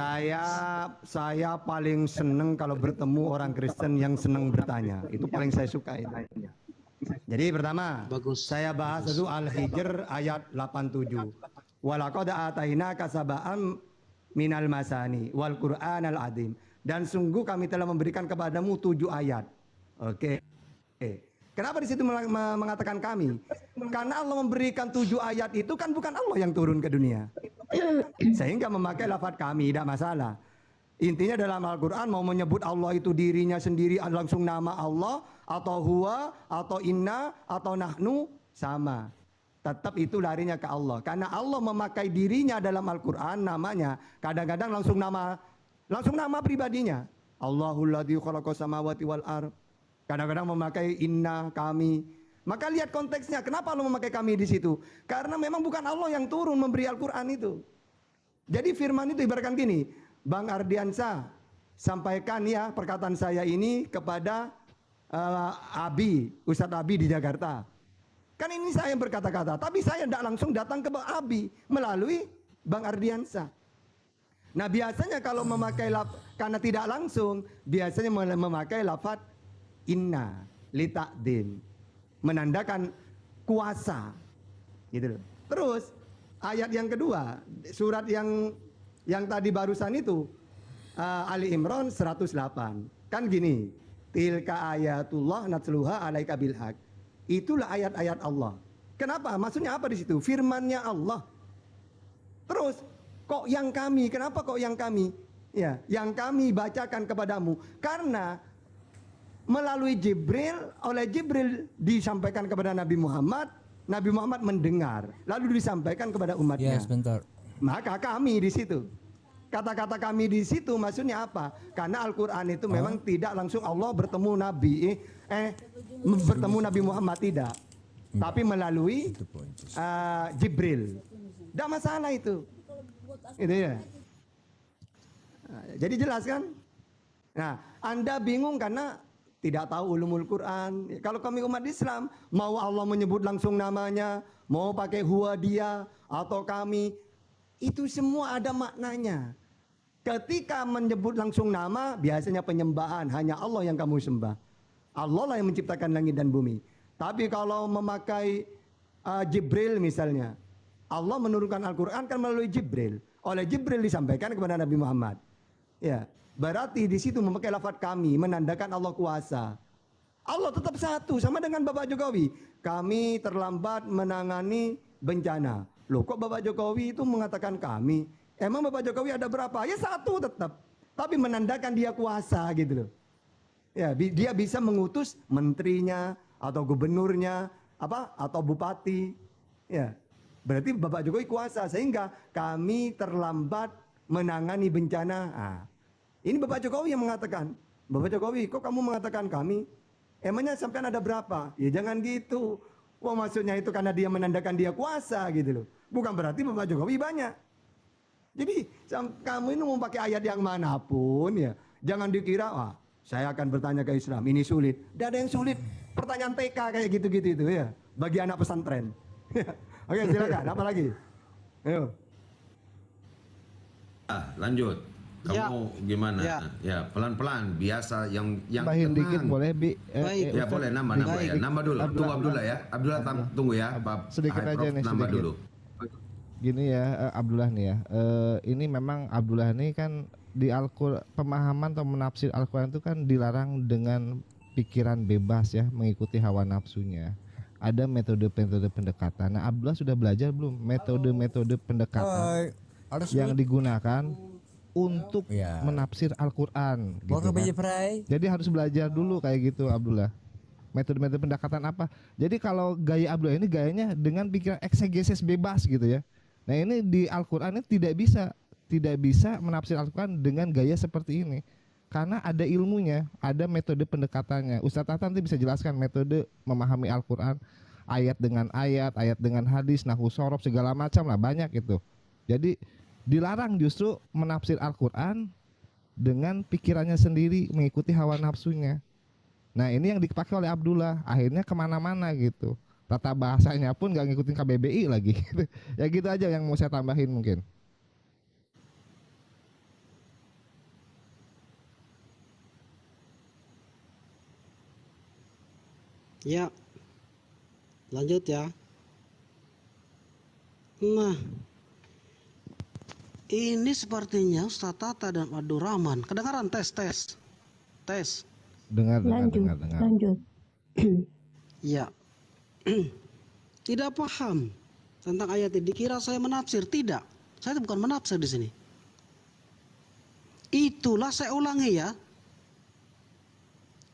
Saya paling seneng kalau bertemu orang Kristen yang seneng bertanya. Itu paling saya suka itu. Jadi pertama, Bagus. saya bahas dulu Al-Hijr ayat 87. Walaqad atainaka sab'an minal masani wal Qur'anal azim. Dan sungguh kami telah memberikan kepadamu 7 ayat. Oke. Kenapa di situ mengatakan kami? Karena Allah memberikan 7 ayat itu kan bukan Allah yang turun ke dunia. Sehingga memakai lafaz kami tidak masalah. Intinya dalam Al-Quran mau menyebut Allah itu dirinya sendiri langsung nama Allah, atau huwa, atau inna, atau nahnu, sama. Tetap itu larinya ke Allah. Karena Allah memakai dirinya dalam Al-Quran namanya kadang-kadang langsung nama pribadinya. Allahul ladzi khalaqas samawati wal ardh. Kadang-kadang memakai inna, kami. Maka lihat konteksnya. Kenapa Allah memakai kami di situ? Karena memang bukan Allah yang turun memberi Al-Quran itu. Jadi firman itu ibaratkan gini, Bang Ardiansa, sampaikan ya perkataan saya ini kepada Ustadz Abi di Jakarta. Kan ini saya yang berkata-kata, tapi saya tidak langsung datang ke Bang Abi melalui Bang Ardiansa. Nah biasanya kalau memakai karena tidak langsung, biasanya memakai lafaz inna li ta'dim, menandakan kuasa gitu loh. Terus ayat yang kedua, surat yang tadi barusan itu Ali Imran 108. Kan gini, tilka ayatullah natsluha alaika bil haq. Itulah ayat-ayat Allah. Kenapa? Maksudnya apa di situ? Firman-Nya Allah. Terus kok yang kami? Kenapa kok yang kami? Ya, yang kami bacakan kepadamu karena melalui Jibril, oleh Jibril disampaikan kepada Nabi Muhammad mendengar, lalu disampaikan kepada umatnya. Sebentar. Maka kami di situ. Kata-kata kami di situ maksudnya apa? Karena Al-Qur'an itu memang tidak langsung Allah bertemu Nabi Muhammad tidak. Tapi melalui Jibril. Tidak masalah itu. Itu ya. Jadi jelas kan? Nah, Anda bingung karena tidak tahu ulumul Quran. Kalau kami umat Islam, mau Allah menyebut langsung namanya, mau pakai huwa dia atau kami, itu semua ada maknanya. Ketika menyebut langsung nama, biasanya penyembahan, hanya Allah yang kamu sembah. Allah lah yang menciptakan langit dan bumi. Tapi kalau memakai Jibril misalnya, Allah menurunkan Al-Quran kan melalui Jibril. Oleh Jibril disampaikan kepada Nabi Muhammad. Ya, berarti di situ memakai lafaz kami menandakan Allah kuasa. Allah tetap satu, sama dengan Bapak Jokowi. Kami terlambat menangani bencana. Loh, kok Bapak Jokowi itu mengatakan kami? Emang Bapak Jokowi ada berapa? Ya satu tetap. Tapi menandakan dia kuasa gitu loh. Ya, dia bisa mengutus menterinya atau gubernurnya atau bupati. Ya. Berarti Bapak Jokowi kuasa sehingga kami terlambat menangani bencana. Nah, ini Bapak Jokowi yang mengatakan. Bapak Jokowi, kok kamu mengatakan kami? Emangnya sampean ada berapa? Ya jangan gitu. Wah, maksudnya itu karena dia menandakan dia kuasa gitu loh. Bukan berarti Bapak Jokowi banyak. Jadi kamu ini mau pakai ayat yang manapun ya, jangan dikira wah saya akan bertanya ke Islam ini sulit. Tidak ada yang sulit. Pertanyaan TK kayak gitu-gitu itu ya, bagi anak pesantren. Oke, silakan. Apa lagi? Ayo. Lanjut. Kamu gimana? Ya, pelan-pelan. Biasa yang Tambahin dikit boleh, Bi? Baik. Ya boleh nambah ya. Nambah dulu. Tunggu Abdullah ya. Abdullah tunggu ya. Pak Sedikit aja nih, nambah sedikit. dulu. Gini ya, Abdullah nih ya. Ini memang Abdullah nih kan di Al-Qur'an, pemahaman atau menafsir Al-Qur'an itu kan dilarang dengan pikiran bebas ya, mengikuti hawa nafsunya. Ada metode-metode pendekatan. Nah, Abdullah sudah belajar belum metode-metode pendekatan yang digunakan untuk menafsir Al-Qur'an gitu kan? Jadi harus belajar dulu kayak gitu Abdullah. Metode-metode pendekatan apa? Jadi kalau gaya Abdullah ini gayanya dengan pikiran eksegesis bebas gitu ya. Nah, ini di Al-Qur'an ini tidak bisa menafsir Al-Qur'an dengan gaya seperti ini. Karena ada ilmunya, ada metode pendekatannya. Ustadz Tata nanti bisa jelaskan metode memahami Al-Qur'an, ayat dengan ayat dengan hadis, nahwu sorof segala macam lah, banyak itu. Jadi dilarang justru menafsir Al-Qur'an dengan pikirannya sendiri, mengikuti hawa nafsunya. Nah, ini yang dipakai oleh Abdullah, akhirnya kemana-mana gitu. Tata bahasanya pun gak ngikutin KBBI lagi gitu. Ya gitu aja yang mau saya tambahin mungkin. Ya, lanjut ya. Nah, ini sepertinya Ustadz Tata dan Abdurrahman kedengaran tes. Dengar. Lanjut. Ya, tidak paham tentang ayat ini. Dikira saya menafsir, tidak. Saya bukan menafsir di sini. Itulah saya ulangi ya.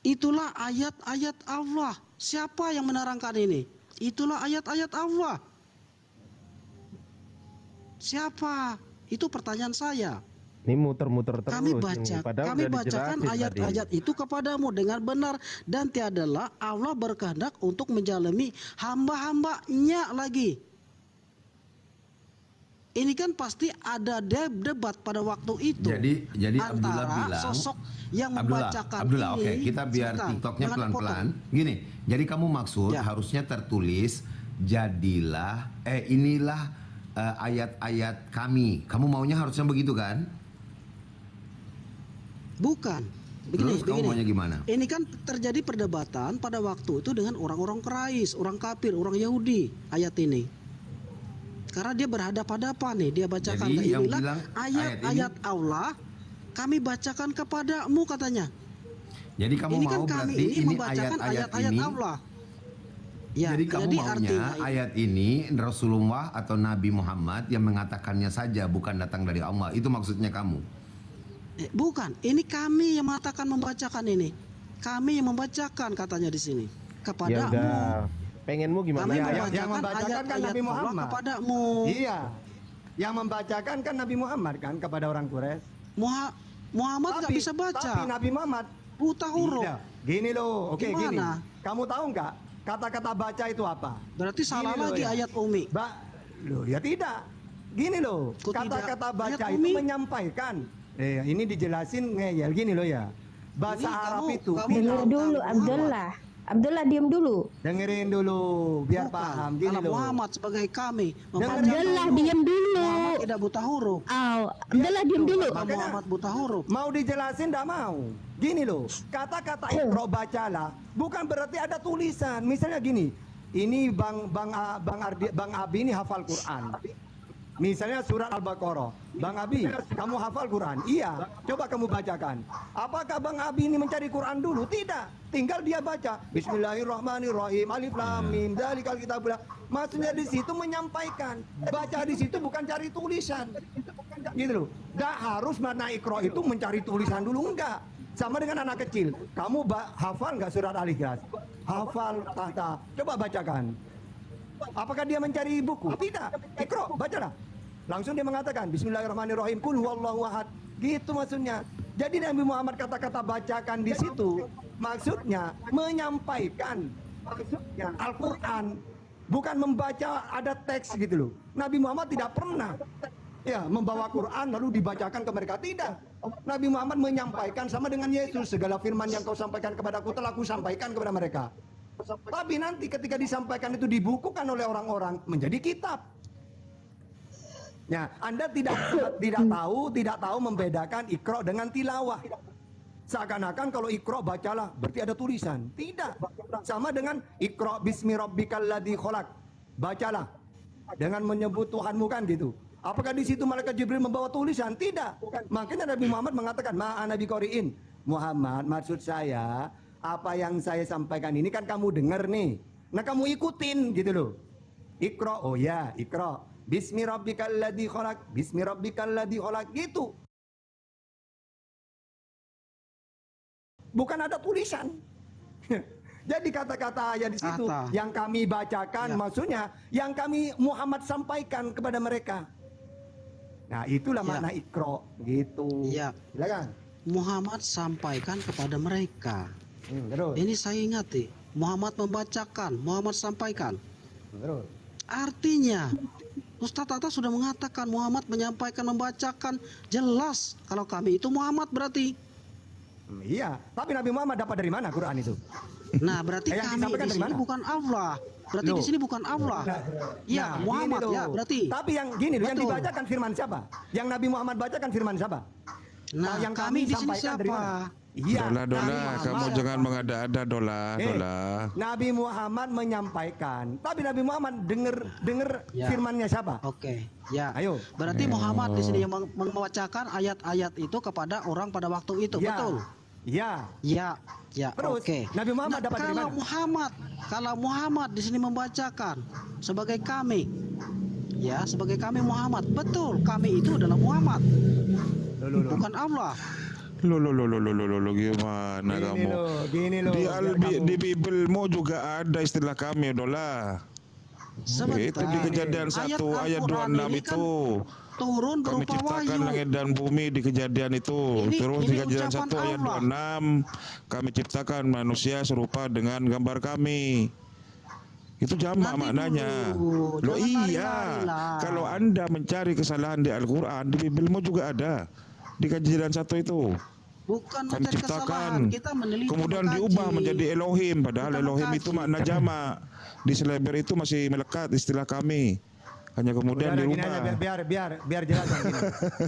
Itulah ayat-ayat Allah. Siapa yang menerangkan ini? Itulah ayat-ayat Allah. Siapa? Itu pertanyaan saya. Ini muter-muter terus. Kami ini. Padahal kami udah bacakan dijelasin ayat-ayat tadi. itu kepadamu dengan benar, dan tiadalah Allah berkehendak untuk menjalimi hamba-hambanya lagi. Ini kan pasti ada debat pada waktu itu. Jadi Abdullah antara bilang, sosok yang membacakan Abdullah, ini. oke, kita biar Sebentar, TikToknya jangan pelan-pelan. dipotong. Gini, jadi kamu maksud Ya. harusnya tertulis jadilah inilah ayat-ayat kami. Kamu maunya harusnya begitu kan? Bukan. Terus kamu maunya gimana? Ini kan terjadi perdebatan pada waktu itu dengan orang-orang Quraisy, orang kafir, orang Yahudi ayat ini. Karena dia berhadapan-hadapan nih, dia bacakan Jadi yang inilah bilang ayat-ayat Allah kami bacakan kepadamu katanya. Jadi kamu Ini mau kan kami berarti ini ini membacakan ayat-ayat ayat-ayat ini. Allah. Ya, Jadi kamu maunya artinya ayat ini Rasulullah atau Nabi Muhammad yang mengatakannya saja, bukan datang dari Allah. Itu maksudnya kamu. bukan, ini kami yang mengatakan membacakan ini. Kami yang membacakan katanya di sini Ya kepadamu. udah. Pengenmu gimana? Kami Ya, membacakan yang membacakan kan ayat-ayat Nabi Allah Muhammad. kepadamu. Iya. Yang membacakan kan Nabi Muhammad kan kepada orang Quraisy. Muhammad nggak bisa baca. Tapi Nabi Muhammad Buta huruf. tidak. Gini loh, oke gini. Gimana? Kamu tahu nggak kata-kata baca itu apa? Berarti salah Gini loh lagi ya. ayat Umi. Loh ya tidak. Gini loh, Kok kata-kata tidak? baca Ayat itu Umi. menyampaikan. Ini dijelasin ngeyel gini loh ya. Bahasa Ini Arab kamu- itu kamu Dengar tahu dulu Muhammad. Abdullah. Abdullah diam dulu. Dengerin dulu biar Bukan. paham. Gini Kalau loh. Muhammad sebagai kami membaca Abdullah diam dulu. Muhammad tidak buta huruf. Oh, Abdullah diam dulu. Kalau Muhammad buta huruf. Mau dijelasin enggak mau. Gini loh, kata-kata Iqra bacalah bukan berarti ada tulisan. Misalnya gini, ini Bang Abi ini hafal Quran. Misalnya surat Al-Baqarah. Bang Abi, kamu hafal Quran? Iya. Coba kamu bacakan. Apakah Bang Abi ini mencari Quran dulu? Tidak. Tinggal dia baca. Bismillahirrahmanirrahim. Alif lam mim. Dzalikal kitabul. Maksudnya di situ menyampaikan. Baca di situ bukan cari tulisan. Gitu loh. Enggak harus makna Iqra itu mencari tulisan dulu, enggak. Sama dengan anak kecil. Kamu hafal enggak surat Al-Ikhlas? Hafal tahta. Coba bacakan. Apakah dia mencari buku? Tidak. Iqra, bacalah. Langsung dia mengatakan Bismillahirrahmanirrahim. Qul huwallahu ahad. Gitu maksudnya. Jadi Nabi Muhammad kata-kata bacakan di situ maksudnya menyampaikan Al-Qur'an, bukan membaca ada teks gitu loh. Nabi Muhammad tidak pernah ya membawa Quran lalu dibacakan ke mereka, tidak. Nabi Muhammad menyampaikan sama dengan Yesus, segala firman yang kau sampaikan kepadaku telah aku sampaikan kepada mereka. Tapi nanti ketika disampaikan itu dibukukan oleh orang-orang menjadi kitab. Ya, Anda tidak tahu membedakan Iqra dengan tilawah. Seakan-akan kalau Iqra bacalah berarti ada tulisan. Tidak. Sama dengan Iqra bismi rabbikal ladzi khalaq. Bacalah dengan menyebut Tuhanmu kan gitu. Apakah di situ malaikat Jibril membawa tulisan? Tidak. Makanya Nabi Muhammad mengatakan ma'ana biqari'in. Muhammad, maksud saya apa yang saya sampaikan ini kan kamu dengar nih. Nah, kamu ikutin gitu loh. Iqra, oh ya, Iqra. Bismi rabbikal ladzi khalaq. Bismi rabbikal ladzi khalaq gitu. Bukan ada tulisan. Jadi kata-kata ayat di situ yang kami bacakan maksudnya yang kami Muhammad sampaikan kepada mereka. Nah, itulah makna Iqra gitu. Iya. Silakan. Muhammad sampaikan kepada mereka. Terus. Ini saya ingati. Muhammad membacakan, Muhammad sampaikan. Terus. Artinya Ustadz Atta sudah mengatakan Muhammad menyampaikan, membacakan, jelas kalau kami itu Muhammad berarti. Iya, tapi Nabi Muhammad dapat dari mana Quran itu? Nah, berarti Yang kami disampaikan di dari sini mana? bukan Allah. Berarti di sini bukan Allah. Ya, Nah, Muhammad gini loh. ya, berarti. Tapi yang gini loh, yang Betul. dibacakan firman siapa? Yang Nabi Muhammad bacakan firman siapa? Nah, yang kami di sini sampaikan dari siapa? mana? Iya, Dola, kamu jangan mengada-ada Dola. Nabi Muhammad menyampaikan, tapi Nabi Muhammad dengar Ya. firmannya siapa? Oke, ya. Ayo. Berarti Muhammad di sini yang membacakan ayat-ayat itu kepada orang pada waktu itu, Ya. betul? Ya. Ya, ya. Terus, Oke. Nabi Muhammad dapat dari kalau mana? kalau Muhammad di sini membacakan sebagai kami, ya, sebagai kami Muhammad, betul. Kami itu adalah Muhammad, bukan Allah. Lo gimana kamu? Gini loh. Di Bibelmu juga ada istilah kami Dola. Itu di Kejadian 1 ayat 26 itu. Turun Kami berupa ciptakan wahyu. langit dan bumi di Kejadian itu. Terus di ini Kejadian ucapan 1 ayat Allah. 26 kami ciptakan manusia serupa dengan gambar kami. Itu jamak Nanti maknanya. dulu, Loh jangan iya. lari-lari lah. Kalau Anda mencari kesalahan di Al-Qur'an, di Bibelmu juga ada. Di Kejadian 1 itu. Bukan Kami mencari ciptakan. kesalahan, kita meneliti, Kemudian mengkaji. diubah menjadi Elohim, padahal Kita Elohim itu mengkaji. makna jamak. Di Seleber itu masih melekat istilah kami. Hanya kemudian Udah, gini dirubah. aja, biar jelas kan, gini.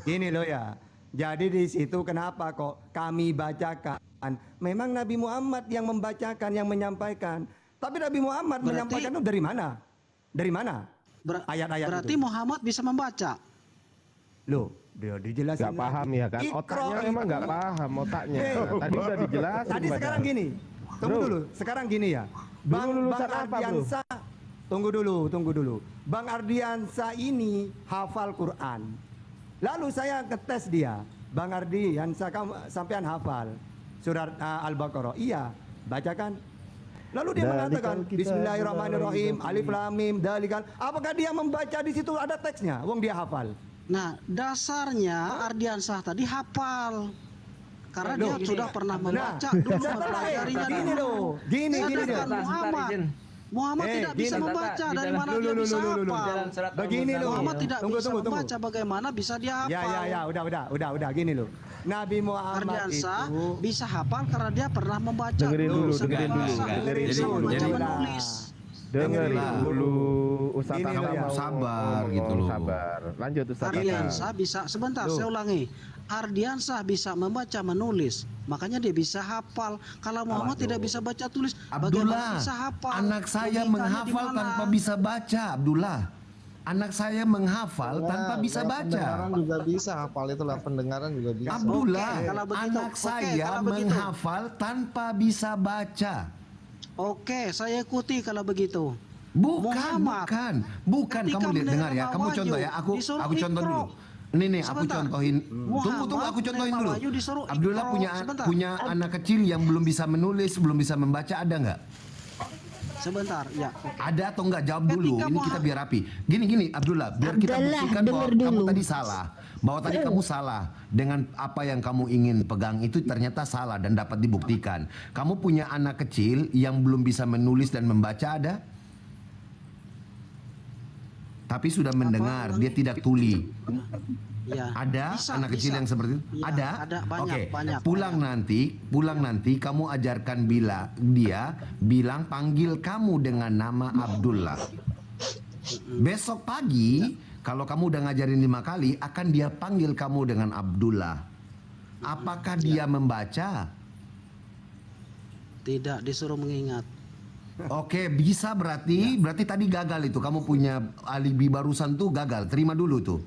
Gini loh ya. Jadi di situ kenapa kok kami bacakan? Memang Nabi Muhammad yang membacakan, yang menyampaikan. Tapi Nabi Muhammad menyampaikan itu dari mana? Dari mana? Ayat-ayat Berarti itu. Muhammad bisa membaca. Loh, dia dijelasin. Nggak paham ya kan? Iqra, Otaknya memang nggak paham otaknya. Tadi udah dijelasin. Tadi padahal. sekarang gini. Tunggu Bro. dulu. Sekarang gini ya. Dulu lulusan apa, bro? Ardiansa. Tunggu dulu. Bang Ardiansa ini hafal Quran. Lalu saya ngetes dia. Bang Ardiansa, kamu sampean hafal surat Al-Baqarah? Iya, bacakan. Lalu dia mengatakan Bismillahirrahmanirrahim, Alif Lam Mim, Dzalikal. Apakah dia membaca di situ ada teksnya? Wong dia hafal. Nah, dasarnya Ardiansah tadi hafal. Karena dia sudah pernah membaca dulu, mempelajarinya Gini dulu. loh. Gini Sedangkan dia. Muhammad Muhammad tidak bisa gini. membaca, Di dari dalam- mana Dulu, dia bisa dulu, dulu. hafal? Dalam surat Begini Al-Mulk loh. Muhammad tidak Tunggu, bisa tunggu. membaca, bagaimana bisa dia hafal? Ya, udah. Gini loh. Nabi Muhammad Ardiansa itu bisa hafal karena dia pernah membaca. Dengerin dulu, Sebelum dengerin dulu. bisa Dengerin bisa dulu. membaca Jadi- menulis. Dengerin Dengerin dulu Ustaz Ini Tata loh ya. mau Sabar ngomong, gitu loh. Sabar. Lanjut Ustaz Tata. Ardiansa bisa, sebentar Loh. saya ulangi. Ardiansa bisa membaca menulis, makanya dia bisa hafal. Kalau Muhammad tidak bisa baca tulis, bagaimana Abdullah, bisa hafal? anak saya Logikanya di menghafal mana? tanpa bisa baca, Abdullah. Anak saya menghafal tanpa bisa Pendengaran baca. juga bisa hafal, itulah pendengaran juga bisa. Abdullah, Oke, kalau begitu. anak Oke, saya kalau begitu. menghafal tanpa bisa baca. Oke, saya ikuti kalau begitu. Bukan, Muhammad, bukan. ketika Kamu lihat, dengar ya. menerima Kamu wahyu, contoh ya. disuruh Aku contoh Iqra. dulu. Nih, aku Sebentar. contohin. Muhammad Tunggu, aku contohin menerima dulu. wahyu, disuruh Abdullah Iqra. Sebentar. punya anak kecil yang belum bisa menulis, belum bisa membaca, ada nggak? Sebentar, ya. Ada atau enggak? Jawab dulu. Ketika Ini kita biar rapi. Gini Abdullah, biar kita Abdullah, buktikan bahwa dengar kamu dulu. tadi salah. Bahwa tadi kamu salah dengan apa yang kamu ingin pegang itu ternyata salah dan dapat dibuktikan. Kamu punya anak kecil yang belum bisa menulis dan membaca, ada? Tapi sudah mendengar, dia tidak tuli. Ya. Ada Bisa, anak kecil bisa. yang seperti itu? Ya, ada, banyak, Oke. banyak. Pulang nanti kamu ajarkan dia bilang panggil kamu dengan nama Abdullah. Besok pagi kalau kamu udah ngajarin 5 kali akan dia panggil kamu dengan Abdullah. Apakah dia membaca? Tidak, disuruh mengingat. Oke, bisa berarti tadi gagal itu. Kamu punya alibi barusan tuh gagal. Terima dulu tuh.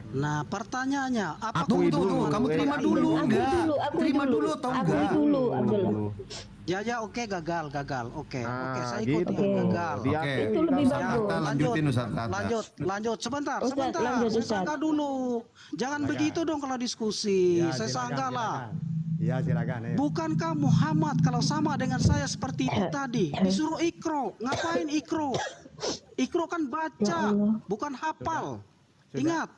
Nah, pertanyaannya, apa Tunggu, kamu terima dulu enggak? Terima dulu atau enggak? dulu, Abdullah. Ya, oke, gagal. Oke, saya gitu. ikut gagal. Dia- Oke. Itu lebih Ya, bagus. Kita lanjutin Ustaz Tata. Lanjut. Sebentar. Ustaz, lanjut, Saya Ustaz. sanggah dulu. Jangan begitu dong kalau diskusi. Saya sanggah lah. Ya, silakan. Ayo. Bukankah Muhammad kalau sama dengan saya seperti itu tadi disuruh ikro? Ngapain ikro? Ikro kan baca, bukan hafal. Ingat,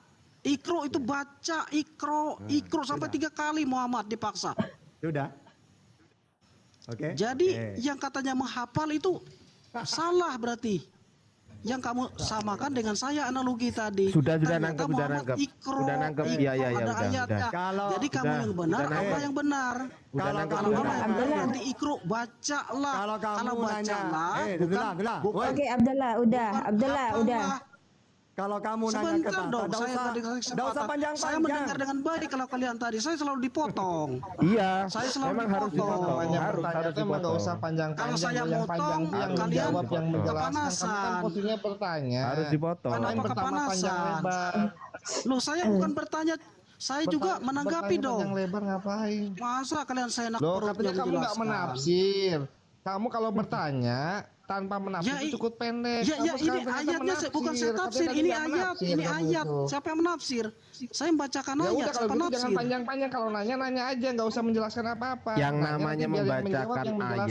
ikro itu baca, ikro sampai 3 kali Muhammad dipaksa. Sudah. Oke. Jadi yang katanya menghafal itu salah berarti. Yang kamu samakan dengan saya analogi tadi. Sudah Ternyata nangkep, Muhammad ikro, nangkep. ikro Iya, ada udah. ayatnya. Kalau- Jadi kamu Udah, yang benar, udah apa nangkep. yang benar? Kalau Kalau kamu apa yang benar Abdullah. berarti ikro, bacalah. Kalau kamu bacalah, nanya, Abdullah. bukan Oke, Abdullah, udah. Abdullah, hafal udah. lah. Kalau kamu nanya ke Sebentar Tata, dong, enggak saya usah, tadi enggak usah saya panjang-panjang. mendengar dengan baik kalau kalian tadi. Saya selalu dipotong. Iya. Saya selalu Memang harus dipotong. dipotong. Banyak Harus pertanyaan emang nggak dipotong. usah panjang-panjang. Kalau saya yang motong, panjang tuh yang kalian menjawab, yang menjelaskan. Kamu kan kepanasan. posisinya bertanya. Harus dipotong. Kenapa Yang pertama panjang kepanasan? lebar. Loh, saya bukan bertanya, saya juga menanggapi Bertanya dong. panjang lebar ngapain? Masa kalian saya nak Loh, perutnya katanya kamu nggak menjelaskan? menafsir. Kamu kalau bertanya tanpa menafsir Ya, itu cukup pendek. Ya, Kamu ini sekarang ternyata ayatnya bukan saya menafsir. tafsir, Katanya ini tadi nggak ayat, menafsir ini kamu ayat. itu. Siapa yang menafsir? Saya membacakan Ya ayat, udah kalau siapa gitu jangan nafsir? panjang-panjang, kalau nanya aja, nggak usah menjelaskan apa-apa. Yang Nanya namanya nanti biar yang menjawab membacakan yang menjelaskan.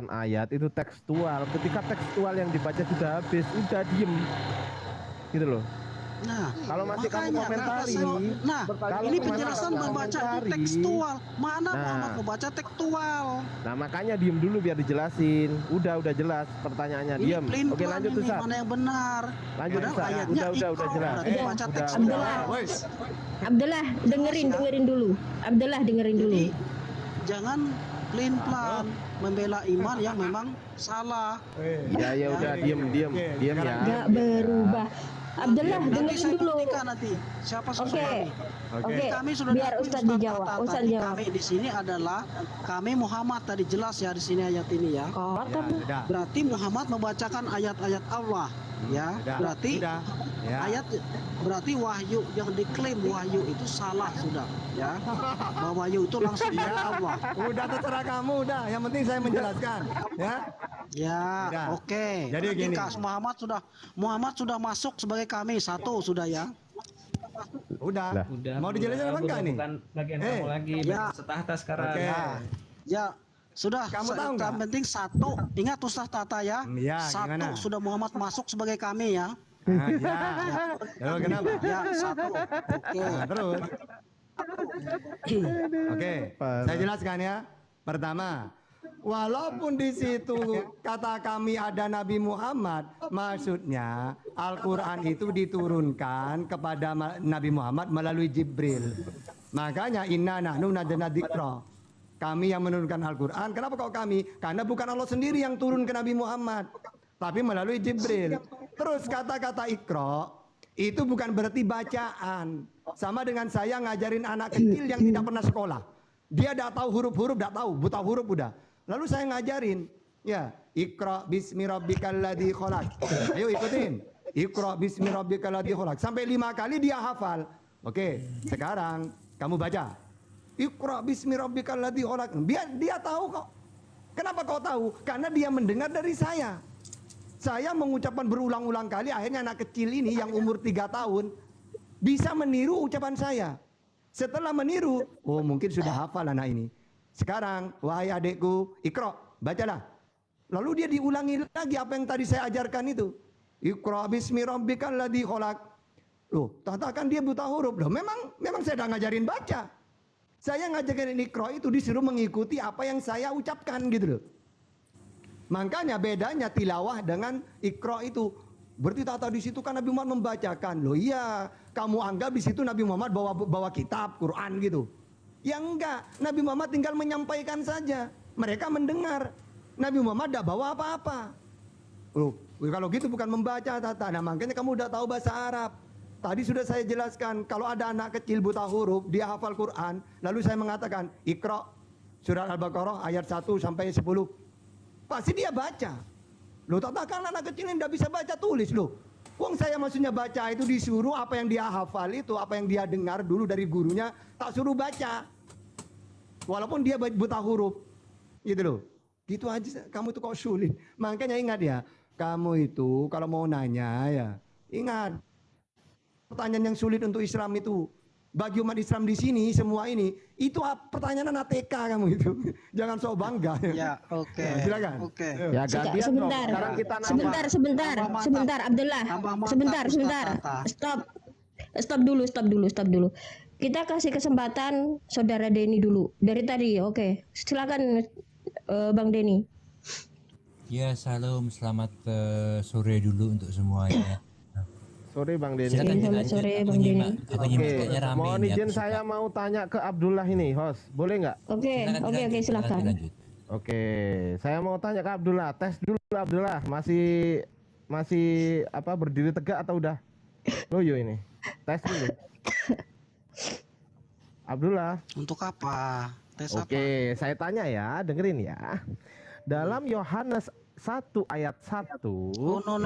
ayat itu tekstual. Ketika tekstual yang dibaca sudah habis, udah diem. Gitu loh. Nah, Kalau masih kamu makanya, komentari, nah, kalau ini kamu penjelasan masih membaca itu komentari, tekstual. Mana Nah. Muhammad membaca tekstual? Nah makanya diem dulu biar dijelasin. Udah jelas pertanyaannya, Ini diem. plain Oke plan lanjut ini, Ustaz. mana yang benar? Lanjut Padahal Ustaz. ayatnya Udah ikro, jelas. berarti baca Udah. tekstual. Abdullah, dengerin dulu. Abdullah, dengerin dulu. Jadi jangan plain plan membela iman yang memang salah. Ya udah diem ya. Gak berubah. Abdullah, Nanti dengerin saya dulu. buktikan nanti siapa sosok Oke. kami. Oke. Kami sudah Biar diakui Ustaz Ustaz dijawab. Tata. Ustaz Tadi jawab. Kami di sini adalah kami Muhammad tadi jelas ya di sini ayat ini ya. Oh, Sudah. Berarti Muhammad membacakan ayat-ayat Allah ya. Sudah. Berarti Sudah. Ya. ayat berarti wahyu yang diklaim wahyu itu salah sudah ya. Bahwa wahyu itu langsung dari Allah. Udah terserah kamu, udah. Yang penting saya menjelaskan, ya. Ya, Sudah. oke. Jadi Berarti gini. Kak Muhammad sudah masuk sebagai kami satu sudah ya. Udah. Mau dijelasin apa enggak nih? Bukan bagian Eh, kamu lagi, ya. setahta sekarang. Oke. Ya, sudah. Kamu tahu Yang nggak? penting satu. Ingat Ustaz Tata ya. Iya, Satu gimana? sudah Muhammad masuk sebagai kami ya. Nah, ya. Lalu kenapa? Ya, satu. Oke. Nah, terus. Oke, saya jelaskan ya. Pertama, Walaupun di situ kata kami ada Nabi Muhammad, maksudnya Al-Quran itu diturunkan kepada Nabi Muhammad melalui Jibril. Makanya inna nahnu nazzalna dzikra. Kami yang menurunkan Al-Quran. Kenapa kok kami? Karena bukan Allah sendiri yang turun ke Nabi Muhammad, tapi melalui Jibril. Terus kata-kata Iqra itu bukan berarti bacaan. Sama dengan saya ngajarin anak kecil yang tidak pernah sekolah. Dia tidak tahu huruf-huruf, tidak tahu, buta huruf udah. Lalu saya ngajarin, ya, Iqra bismi rabbikal ladzi khalaq. Ayo ikutin. Iqra bismi rabbikal ladzi khalaq. Sampai 5 kali dia hafal. Oke, sekarang kamu baca. Iqra bismi rabbikal ladzi khalaq. Dia tahu kok. Kenapa kau tahu? Karena dia mendengar dari saya. Saya mengucapkan berulang-ulang kali, akhirnya anak kecil ini yang umur 3 tahun bisa meniru ucapan saya. Setelah meniru, oh mungkin sudah hafal anak ini. Sekarang, wahai adekku, Iqra, bacalah. Lalu dia diulangi lagi apa yang tadi saya ajarkan itu. Iqra bismi rabbikal ladzi khalaq. Loh, katakan dia buta huruf. Loh, memang saya sudah ngajarin baca. Saya ngajarin Iqra itu disuruh mengikuti apa yang saya ucapkan gitu loh. Makanya bedanya tilawah dengan Iqra itu. Berarti tata di situ kan Nabi Muhammad membacakan. Loh iya, kamu anggap di situ Nabi Muhammad bawa kitab Quran gitu. Ya enggak, Nabi Muhammad tinggal menyampaikan saja. Mereka mendengar. Nabi Muhammad tidak bawa apa-apa. Loh, kalau gitu bukan membaca tata. Nah, makanya kamu udah tahu bahasa Arab. Tadi sudah saya jelaskan, kalau ada anak kecil buta huruf, dia hafal Quran, lalu saya mengatakan, Iqra surat Al-Baqarah ayat 1 sampai 10. Pasti dia baca. Loh, katakan anak kecil yang tidak bisa baca tulis loh. Wong saya maksudnya baca itu disuruh apa yang dia hafal itu, apa yang dia dengar dulu dari gurunya, tak suruh baca. Walaupun dia buta huruf. Gitu loh. Gitu aja, kamu tuh kok sulit. Makanya ingat ya, kamu itu kalau mau nanya ya, ingat. Pertanyaan yang sulit untuk Islam itu. Bagi umat Islam di sini, semua ini, itu pertanyaan anak TK kamu itu. Jangan sok bangga. Ya, oke. Silakan. Oke. Ya gantian dong. Sebentar, Sekarang kita sebentar, Abdullah. Sebentar. Stop dulu. Kita kasih kesempatan Saudara Denny dulu. Dari tadi, oke. Silakan Bang Denny. Ya, salam, selamat sore dulu untuk semua ya. Sore Bang Denny. Silakan Selamat sore Bang Denny. Aku nyimak kayaknya rame Mohon ini, izin aku saya suka. mau tanya ke Abdullah ini, host. Boleh nggak? Oke, silakan. Lanjut. Oke, saya mau tanya ke Abdullah. Tes dulu Abdullah, masih apa berdiri tegak atau udah loyo ini? Tes dulu. Abdullah. Untuk apa? Tes apa? Oke, saya tanya ya, dengerin ya. Dalam Yohanes 1 ayat 1. Oh, no.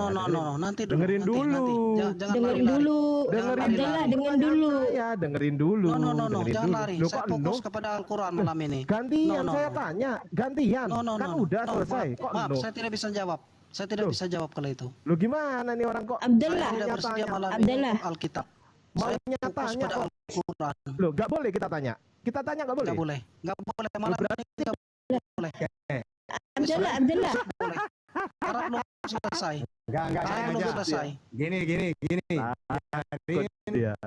Nanti dulu. Dengerin dulu. Nanti. Jangan Dengerin lari-lari. dulu. Dengerin Abdullah, dulu. dengerin dulu. Ya, dengerin dulu. No. dengerin Jangan dulu. lari. Loh, Saya kok fokus no? kepada Al-Quran malam ini. Gantian No. saya tanya, gantian. No. Kan udah selesai. Kok Maaf, no? saya tidak bisa jawab. Saya tidak Loh. bisa jawab kalau itu. Lu gimana nih orang kok? Abdullah. Saya tidak bersedia malam ini Abdullah. untuk Alkitab. Mau Saya fokus tanya pada kok. Al-Quran. Loh, gak boleh kita tanya. Kita tanya gak boleh. Nggak boleh. Malam ini tidak boleh. Abdullah. Boleh. Karena belum selesai. Enggak Karena saya belum aja. selesai. Gini. Iya.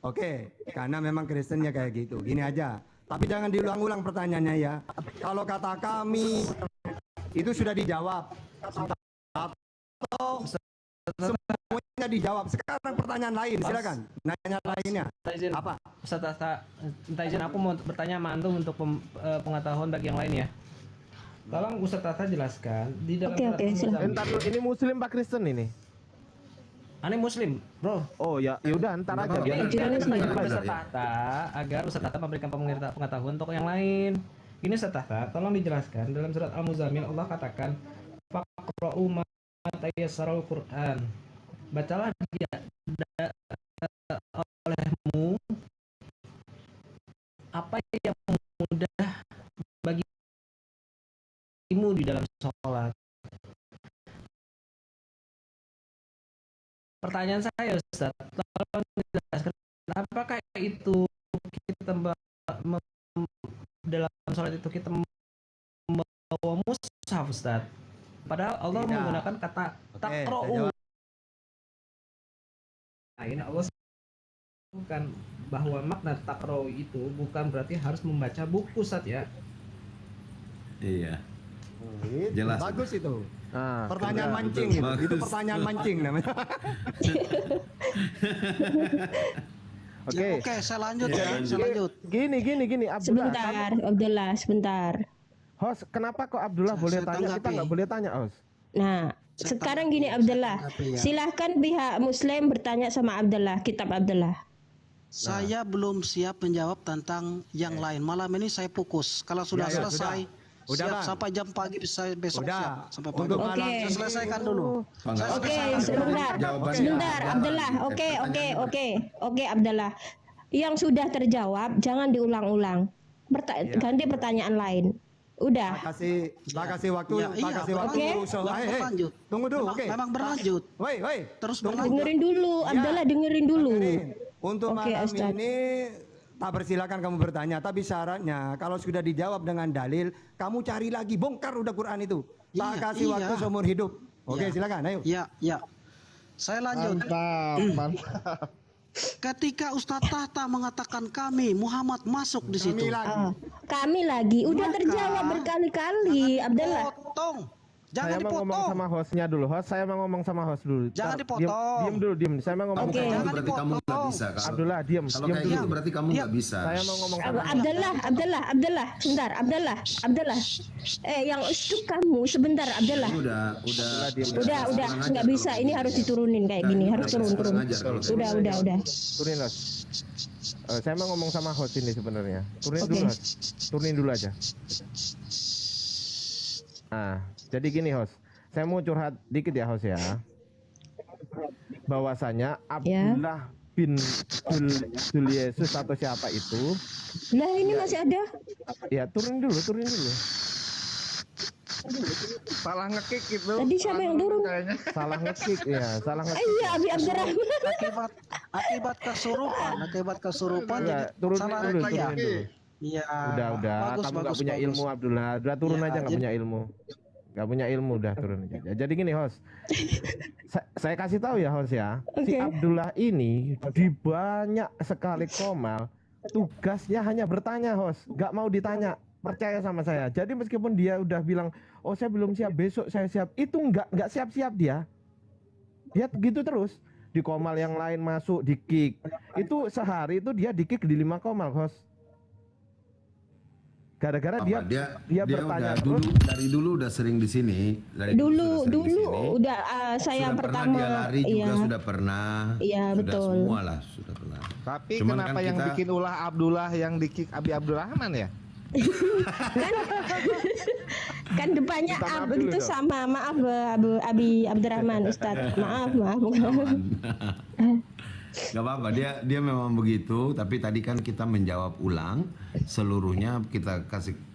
Oke, karena memang Kristennya kayak gitu. Gini aja. Tapi jangan diulang-ulang pertanyaannya ya. Kalau kata kami itu sudah dijawab. Atau semuanya dijawab. Sekarang pertanyaan lain, silakan. Nanya lainnya. Apa? Ustaz Tata, minta izin aku mau bertanya sama antum untuk pengetahuan bagi yang lain ya. Tolong Ustaz Tata jelaskan di dalam Oke, surat silakan. Al-Muzammil. Entar dulu, ini Muslim Pak Kristen ini. Aneh Muslim, bro. Oh ya, yaudah ntar aja. Ini biar kan Muslim. Ustaz Tata agar Ustaz Tata memberikan pengetahuan untuk yang lain. Ini Ustaz Tata, tolong dijelaskan dalam surat Al-Muzammil Allah katakan faqra'u ma tayassarul Qur'an. Bacalah dia olehmu apa yang mudah bagimu di dalam sholat. Pertanyaan saya Ustaz, tolong jelaskan apakah itu kita dalam sholat itu kita membawa mushaf Ustaz? Padahal Allah Tidak. menggunakan kata Oke, takra'u. saya jawab. Nah, ini Allah bukan bahwa makna takra'u itu bukan berarti harus membaca buku Ustaz ya. Iya. Jelas. Bagus itu. Pertanyaan mancing itu. Itu pertanyaan mancing namanya. Oke, saya lanjut ya. Saya lanjut. Gini, Abdullah. Abdullah, sebentar. Host, kenapa kok Abdullah boleh tanya, kita nggak boleh tanya, Host? Nah, sekarang gini Abdullah, silahkan pihak Muslim bertanya sama Abdullah, kitab Abdullah. Saya belum siap menjawab tentang yang lain. Malam ini saya fokus. Kalau sudah selesai, Udah, siap Bang. sampai jam pagi saya besok siap. Sampai pagi. Untuk malam. Saya selesaikan dulu. Sebentar, Abdullah. Oke, Abdullah. Yang sudah terjawab jangan diulang-ulang. Ganti pertanyaan lain. Udah. Kasih waktu, kasih waktu. Berlanjut. Tunggu dulu, oke. Memang berlanjut. Woi. Terus berlanjut. Dengerin dulu, Abdullah dengerin dulu. Untuk malam ini tak persilakan kamu bertanya, tapi syaratnya kalau sudah dijawab dengan dalil, kamu cari lagi, bongkar udah Quran itu. Tak kasih waktu seumur hidup. Oke, silakan, ayo. Ya. Saya lanjut. Mantap. Ketika Ustadz Tahta mengatakan kami, Muhammad masuk di situ. Kami lagi, udah terjawab berkali-kali, Abdullah. Potong. Saya mau ngomong sama hostnya dulu. Saya mau ngomong sama host dulu. Jangan dipotong. Diam dulu. Saya mau ngomong. Kalau berarti kamu nggak bisa. Abdullah, diam. Kalau kayak gitu berarti kamu nggak bisa. Saya mau ngomong sama Abdullah, sebentar, Abdullah. Yang itu kamu sebentar, Abdullah. Udah, nggak bisa. Ini harus diturunin kayak gini, harus turun. Udah. Turunin, host. Saya mau ngomong sama host ini sebenarnya. Turunin dulu aja. Nah, jadi gini host, saya mau curhat dikit ya host ya. Bahwasanya Abdullah bin Dul Yesus atau siapa itu? Lah ini masih ada? Ya turun dulu. Salah ngekik itu. Tadi siapa yang turun? Salah ngekik ya, salah ngekik. Iya, Abi Abdurrahman. Akibat kesurupan Ya, jadi turunin salah dulu. Iya. Udah. Kamu nggak punya ilmu Abdullah. Udah turun aja nggak punya ilmu. Nggak punya ilmu udah turun aja. Jadi gini host. Saya kasih tahu ya host ya. Si Abdullah ini di banyak sekali komal tugasnya hanya bertanya host. Nggak mau ditanya. Percaya sama saya. Jadi meskipun dia udah bilang, oh saya belum siap, besok saya siap. Itu nggak siap-siap dia. Dia gitu terus. Di komal yang lain masuk di kick. Itu sehari itu dia di kick di 5 komal host. Gara-gara dia bertanya udah dari dulu udah sering di sini. Dulu saya sudah pertama. Dia lari juga sudah pernah. Iya betul. Semua lah sudah pernah. Tapi kenapa yang bikin ulah Abdullah yang di kick Abi Abdurrahman ya? kan depannya itu sama. Maaf Abi Abdurrahman Ustadz. Maaf. Gak apa-apa, dia memang begitu. Tapi tadi kan kita menjawab ulang seluruhnya,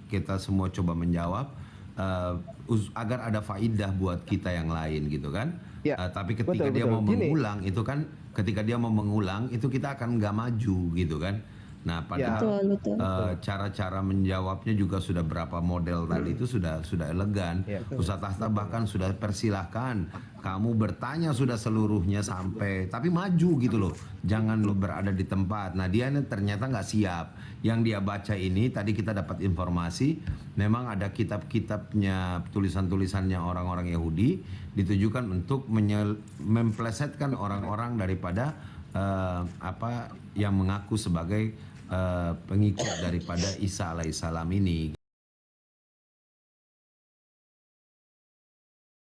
kita semua coba menjawab agar ada faidah buat kita yang lain gitu kan. Tapi ketika dia mau mengulang itu kan, kita akan nggak maju gitu kan. Nah, padahal cara-cara menjawabnya juga sudah berapa model tadi itu sudah elegan. Ustadz Tahta bahkan sudah persilahkan kamu bertanya sudah seluruhnya sampai, tapi maju gitu loh. Jangan lo berada di tempat. Nah, dia ternyata nggak siap. Yang dia baca ini tadi kita dapat informasi, memang ada kitab-kitabnya, tulisan-tulisannya orang-orang Yahudi ditujukan untuk memplesetkan orang-orang daripada yang mengaku sebagai pengikut daripada Isa alaihissalam ini.